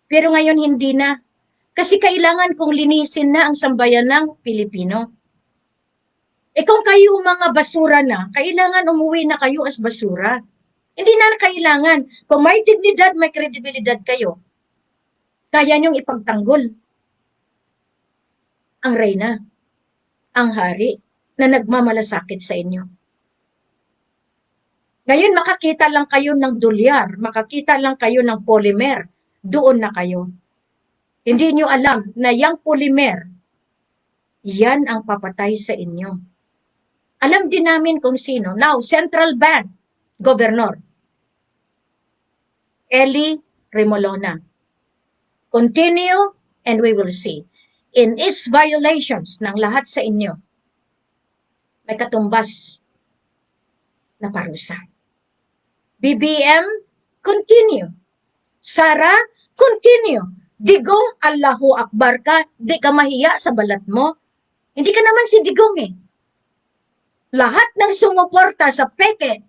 pero ngayon hindi na. Kasi kailangan kong linisin na ang sambayan ng Pilipino. Kung kayo mga basura na, kailangan umuwi na kayo as basura. Hindi na kailangan. Kung may dignidad, may kredibilidad kayo, kaya niyong ipagtanggol ang reyna, ang hari, na nagmamalasakit sa inyo. Ngayon, makakita lang kayo ng dolyar, makakita lang kayo ng polymer, doon na kayo. Hindi nyo alam na yung polymer, yan ang papatay sa inyo. Alam din namin kung sino. Now, Central Bank, Governor, Eli Remolona. Continue and we will see. In its violations ng lahat sa inyo, may katumbas na parusa. BBM, continue. Sara, continue. Digong, Allahu Akbar ka, di ka mahiya sa balat mo. Hindi ka naman si Digong eh. Lahat ng sumuporta sa peke,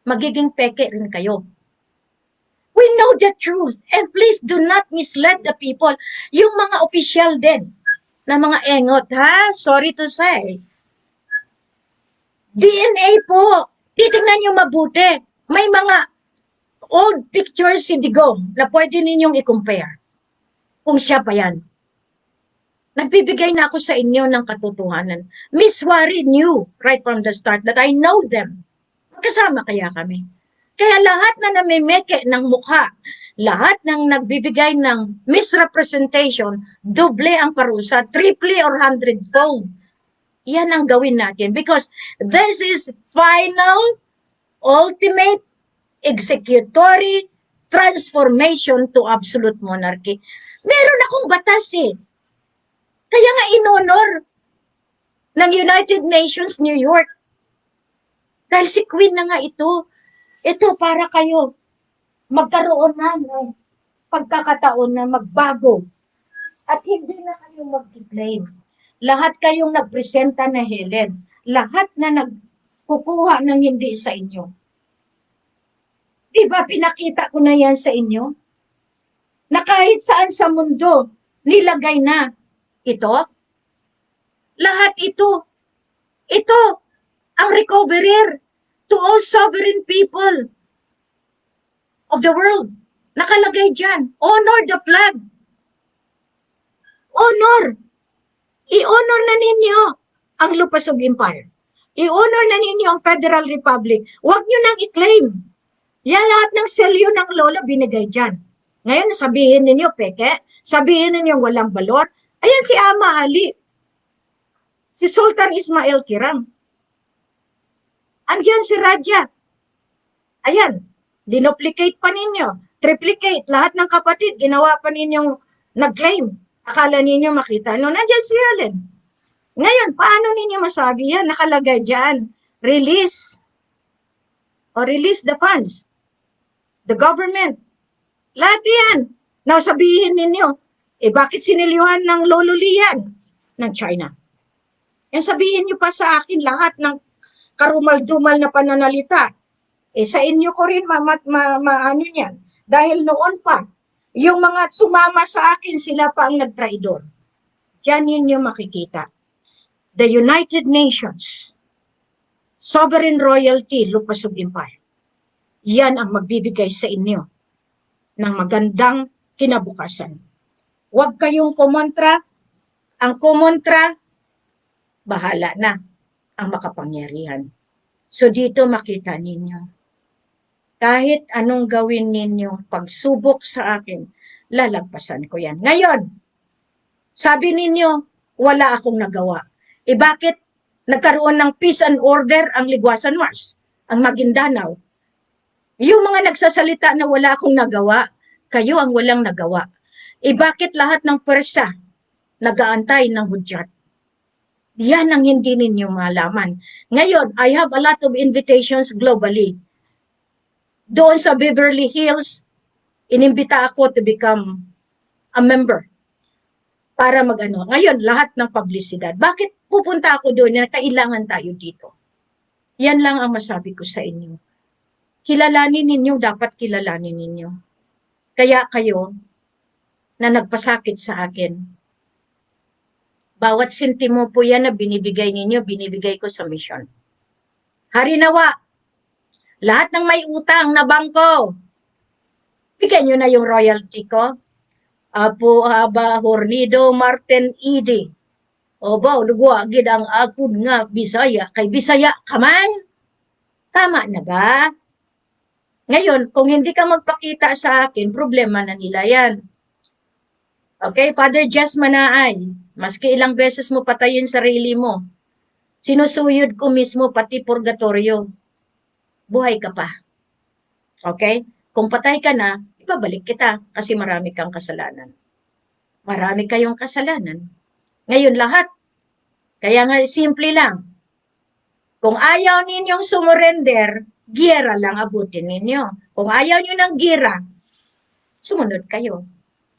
magiging peke rin kayo. We know the truth and please do not mislead the people. Yung mga official din na mga engot, ha? Sorry to say. DNA po. Titingnan nyo mabuti. May mga old pictures si Digong na pwede ninyong i-compare. Kung siya pa yan. Nagbibigay na ako sa inyo ng katotohanan. Miss Wari knew right from the start that I know them. Magkasama kaya kami. Kaya lahat na namimeke ng mukha, lahat ng nagbibigay ng misrepresentation, doble ang parusa, triple or hundredfold. Yan ang gawin natin because this is final, ultimate, executory transformation to absolute monarchy. Meron akong batas eh. Kaya nga inonor ng United Nations New York. Dahil si Queen na nga ito. Ito para kayo magkaroon na ng pagkakataon na magbago. At hindi na kayo mag-claim. Lahat kayong nagpresenta na Helen. Lahat na nagkukuha ng hindi sa inyo. Diba pinakita ko na yan sa inyo? Na kahit saan sa mundo, nilagay na. Ito, lahat ito, ang recoverer to all sovereign people of the world. Nakalagay dyan, honor the flag. Honor. I-honor na ninyo ang Lupasog Empire. I-honor na ninyo ang Federal Republic. Huwag nyo nang i-claim. Yan lahat ng selyo ng lola binigay dyan. Ngayon, sabihin ninyo, peke. Sabihin ninyo walang balor. Ayan si Ama Ali. Si Sultan Ismail Kiram. Andiyan si Raja. Ayan. Dinuplicate pa ninyo. Triplicate. Lahat ng kapatid, ginawa pa ninyong nag-claim. Akala ninyo makita. No, nandiyan si Helen. Ngayon, paano ninyo masabi yan? Nakalagay dyan. Release. O release the funds. The government. Lahat yan. Now, sabihin ninyo, bakit sinilyuhan ng Lolo Lian ng China? Yan sabihin nyo pa sa akin lahat ng karumal-dumal na pananalita. Sa inyo ko rin ano yan. Dahil noon pa, yung mga sumama sa akin, sila pa ang nagtraidor. Yan ninyo makikita. The United Nations, Sovereign Royalty, Lupasog Empire. Yan ang magbibigay sa inyo ng magandang kinabukasan. Huwag kayong kumontra. Ang kumontra, bahala na ang makapangyarihan. So dito makita ninyo, kahit anong gawin ninyong pagsubok sa akin, lalagpasan ko yan. Ngayon, sabi ninyo, wala akong nagawa. Bakit nagkaroon ng peace and order ang Ligwasan Mars, ang Maguindanao? Yung mga nagsasalita na wala akong nagawa, kayo ang walang nagawa. Bakit lahat ng pwersa nag-aantay ng hudyat? Yan ang hindi ninyo malaman. Ngayon, I have a lot of invitations globally. Doon sa Beverly Hills, inimbita ako to become a member para mag-ano. Ngayon, lahat ng publisidad. Bakit pupunta ako doon na kailangan tayo dito? Yan lang ang masabi ko sa inyo. Kilalanin ninyo, dapat kilalanin ninyo. Kaya kayo, na nagpasakit sa akin. Bawat sentimo po yan na binibigay ninyo, binibigay ko sa mission. Harinawa, lahat ng may utang na bangko, bigyan nyo na yung royalty ko. Apo Haba Hornido Martin Edi. O ba, nagwagid ang akod nga Bisaya. Kay Bisaya ka man? Tama na ba? Ngayon, kung hindi ka magpakita sa akin, problema na nila yan. Okay, Father Jess Manaay, maski ilang beses mo patayin sarili mo, sinusuyod ko mismo pati purgatorio. Buhay ka pa. Okay? Kung patay ka na, ibabalik kita kasi marami kang kasalanan. Marami kayong kasalanan. Ngayon lahat, kaya nga simple lang. Kung ayaw ninyong sumurrender, gira lang abutin ninyo. Kung ayaw nyo ng gira, sumunod kayo.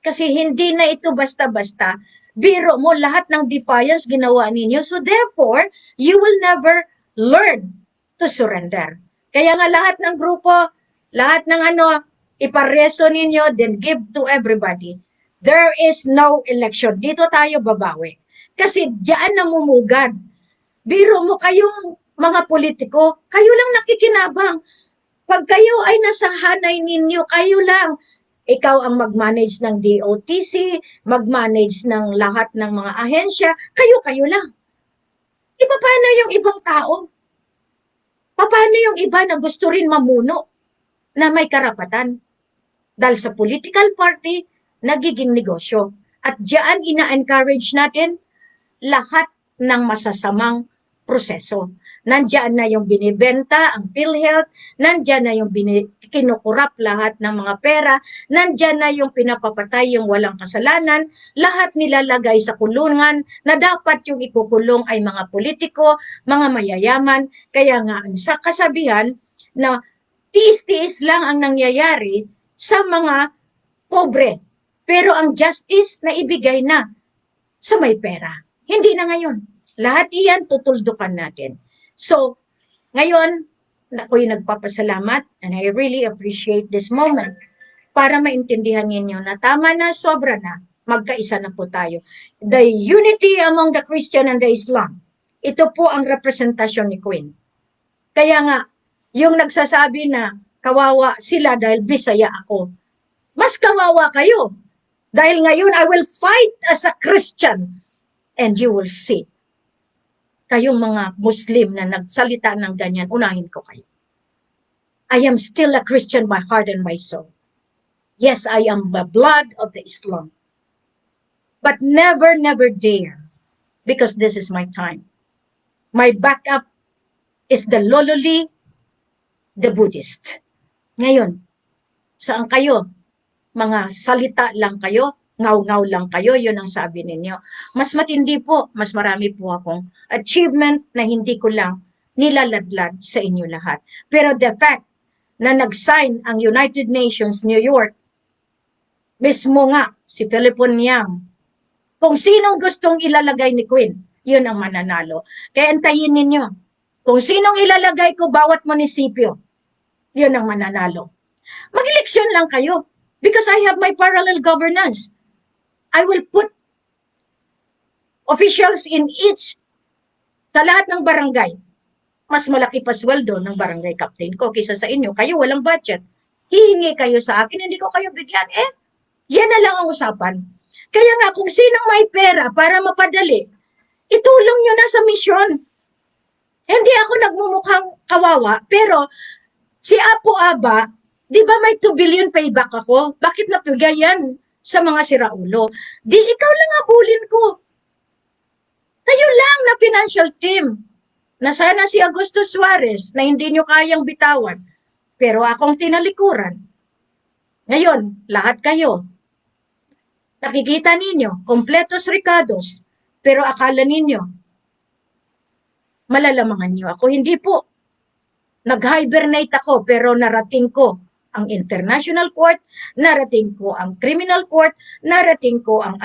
Kasi hindi na ito basta-basta. Biro mo, lahat ng defiance ginawa ninyo. So therefore, you will never learn to surrender. Kaya nga lahat ng grupo, lahat ng ipareso ninyo, then give to everybody. There is no election. Dito tayo babawi. Kasi diyan namumugad. Biro mo kayong mga politiko, kayo lang nakikinabang. Pag kayo ay nasa hanay ninyo, kayo lang. Ikaw ang mag-manage ng DOTC, mag-manage ng lahat ng mga ahensya, kayo-kayo lang. Paano yung ibang tao? Paano yung iba na gusto rin mamuno na may karapatan? Dahil sa political party, nagiging negosyo. At diyan ina-encourage natin lahat ng masasamang proseso. Nandiyan na yung binibenta, ang PhilHealth, nandiyan na yung kinukurap lahat ng mga pera, nandiyan na yung pinapapatay yung walang kasalanan, lahat nilalagay sa kulungan na dapat yung ikukulong ay mga politiko, mga mayayaman. Kaya nga, sa kasabihan na tiis-tiis lang ang nangyayari sa mga pobre. Pero ang justice na ibigay na sa may pera. Hindi na ngayon. Lahat iyan tutuldukan natin. So, ngayon, ako'y nagpapasalamat and I really appreciate this moment para maintindihan ninyo na tama na, sobra na, magkaisa na po tayo. The unity among the Christian and the Islam. Ito po ang representasyon ni Queen. Kaya nga, yung nagsasabi na kawawa sila dahil Bisaya ako, mas kawawa kayo. Dahil ngayon, I will fight as a Christian and you will see. Kayong mga Muslim na nagsalita ng ganyan, unahin ko kayo. I am still a Christian by heart and by soul. Yes, I am the blood of the Islam. But never, never dare, because this is my time. My backup is the Lololi, the Buddhist. Ngayon, saan kayo? Mga salita lang kayo, ngaw-ngaw lang kayo, yun ang sabi ninyo. Mas matindi po, mas marami po akong achievement na hindi ko lang nilaladlad sa inyo lahat. Pero the fact na nag-sign ang United Nations New York, mismo nga si Philippine Yang, kung sinong gustong ilalagay ni Queen, yun ang mananalo. Kaya antayin ninyo, kung sinong ilalagay ko bawat munisipyo, yun ang mananalo. Mag-eleksyon lang kayo. Because I have my parallel governance. I will put officials in each, sa lahat ng barangay. Mas malaki pa sweldo ng barangay captain ko kaysa sa inyo. Kayo walang budget. Hihingi kayo sa akin, hindi ko kayo bigyan. Yan na lang ang usapan. Kaya nga, kung sinong may pera para mapadali, itulong nyo na sa misyon. Hindi ako nagmumukhang kawawa, pero si Apo Aba, di ba may 2 billion payback ako? Bakit napigay yan sa mga siraulo? Di ikaw lang abulin ko. Kayo lang na financial team. Na sana si Augusto Suarez na hindi nyo kayang bitawan. Pero akong tinalikuran. Ngayon, lahat kayo. Nakikita ninyo, kompletos ricados. Pero akala ninyo, malalamangan nyo ako. Hindi po. Nag-hibernate ako pero narating ko ang International Court, narating ko ang Criminal Court, narating ko ang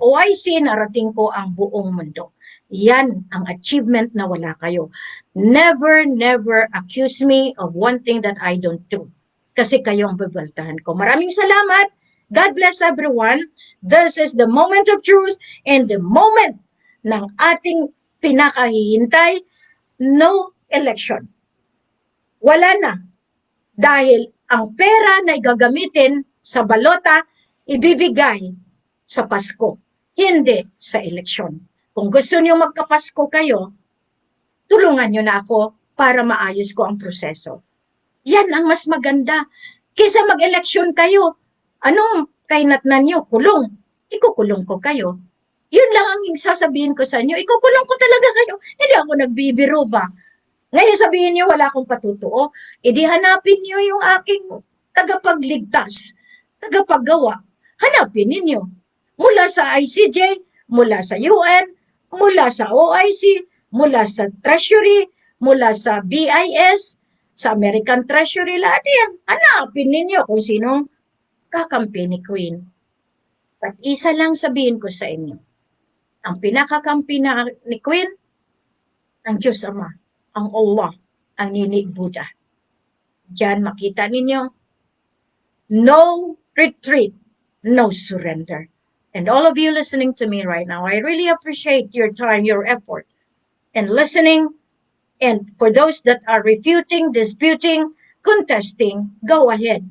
OIC, narating ko ang buong mundo. Yan ang achievement na wala kayo. Never, never accuse me of one thing that I don't do. Kasi kayo ang babaltahan ko. Maraming salamat. God bless everyone. This is the moment of truth and the moment ng ating pinakahihintay, no election. Wala na. Dahil ang pera na igagamitin sa balota, ibibigay sa Pasko, hindi sa eleksyon. Kung gusto niyo magkapasko kayo, tulungan niyo na ako para maayos ko ang proseso. Yan ang mas maganda. Kaysa mag-eleksyon kayo, anong kainatnan niyo? Kulong. Ikukulong ko kayo. Yun lang ang sasabihin ko sa inyo. Ikukulong ko talaga kayo. Hindi ako nagbibiro ba? Ngayon sabihin niyo, wala akong patutuo. Edi hanapin niyo yung aking tagapagligtas, tagapaggawa. Hanapin ninyo. Mula sa ICJ, mula sa UN, mula sa OIC, mula sa Treasury, mula sa BIS, sa American Treasury, lahat yan. Hanapin ninyo kung sinong kakampi ni Queen. At isa lang sabihin ko sa inyo, ang pinakakampi ni Queen, ang Diyos Ama, ang Allah, ang Ninig Buddha. Diyan makita ninyo, no retreat, no surrender. And all of you listening to me right now, I really appreciate your time, your effort, and listening. And for those that are refuting, disputing, contesting, go ahead.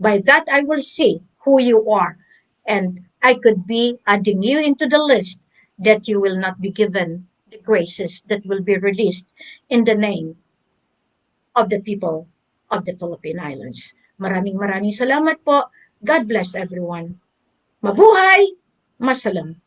By that, I will see who you are. And I could be adding you into the list that you will not be given the graces that will be released in the name of the people of the Philippine Islands. Maraming salamat po. God bless everyone. Mabuhay! Masalam.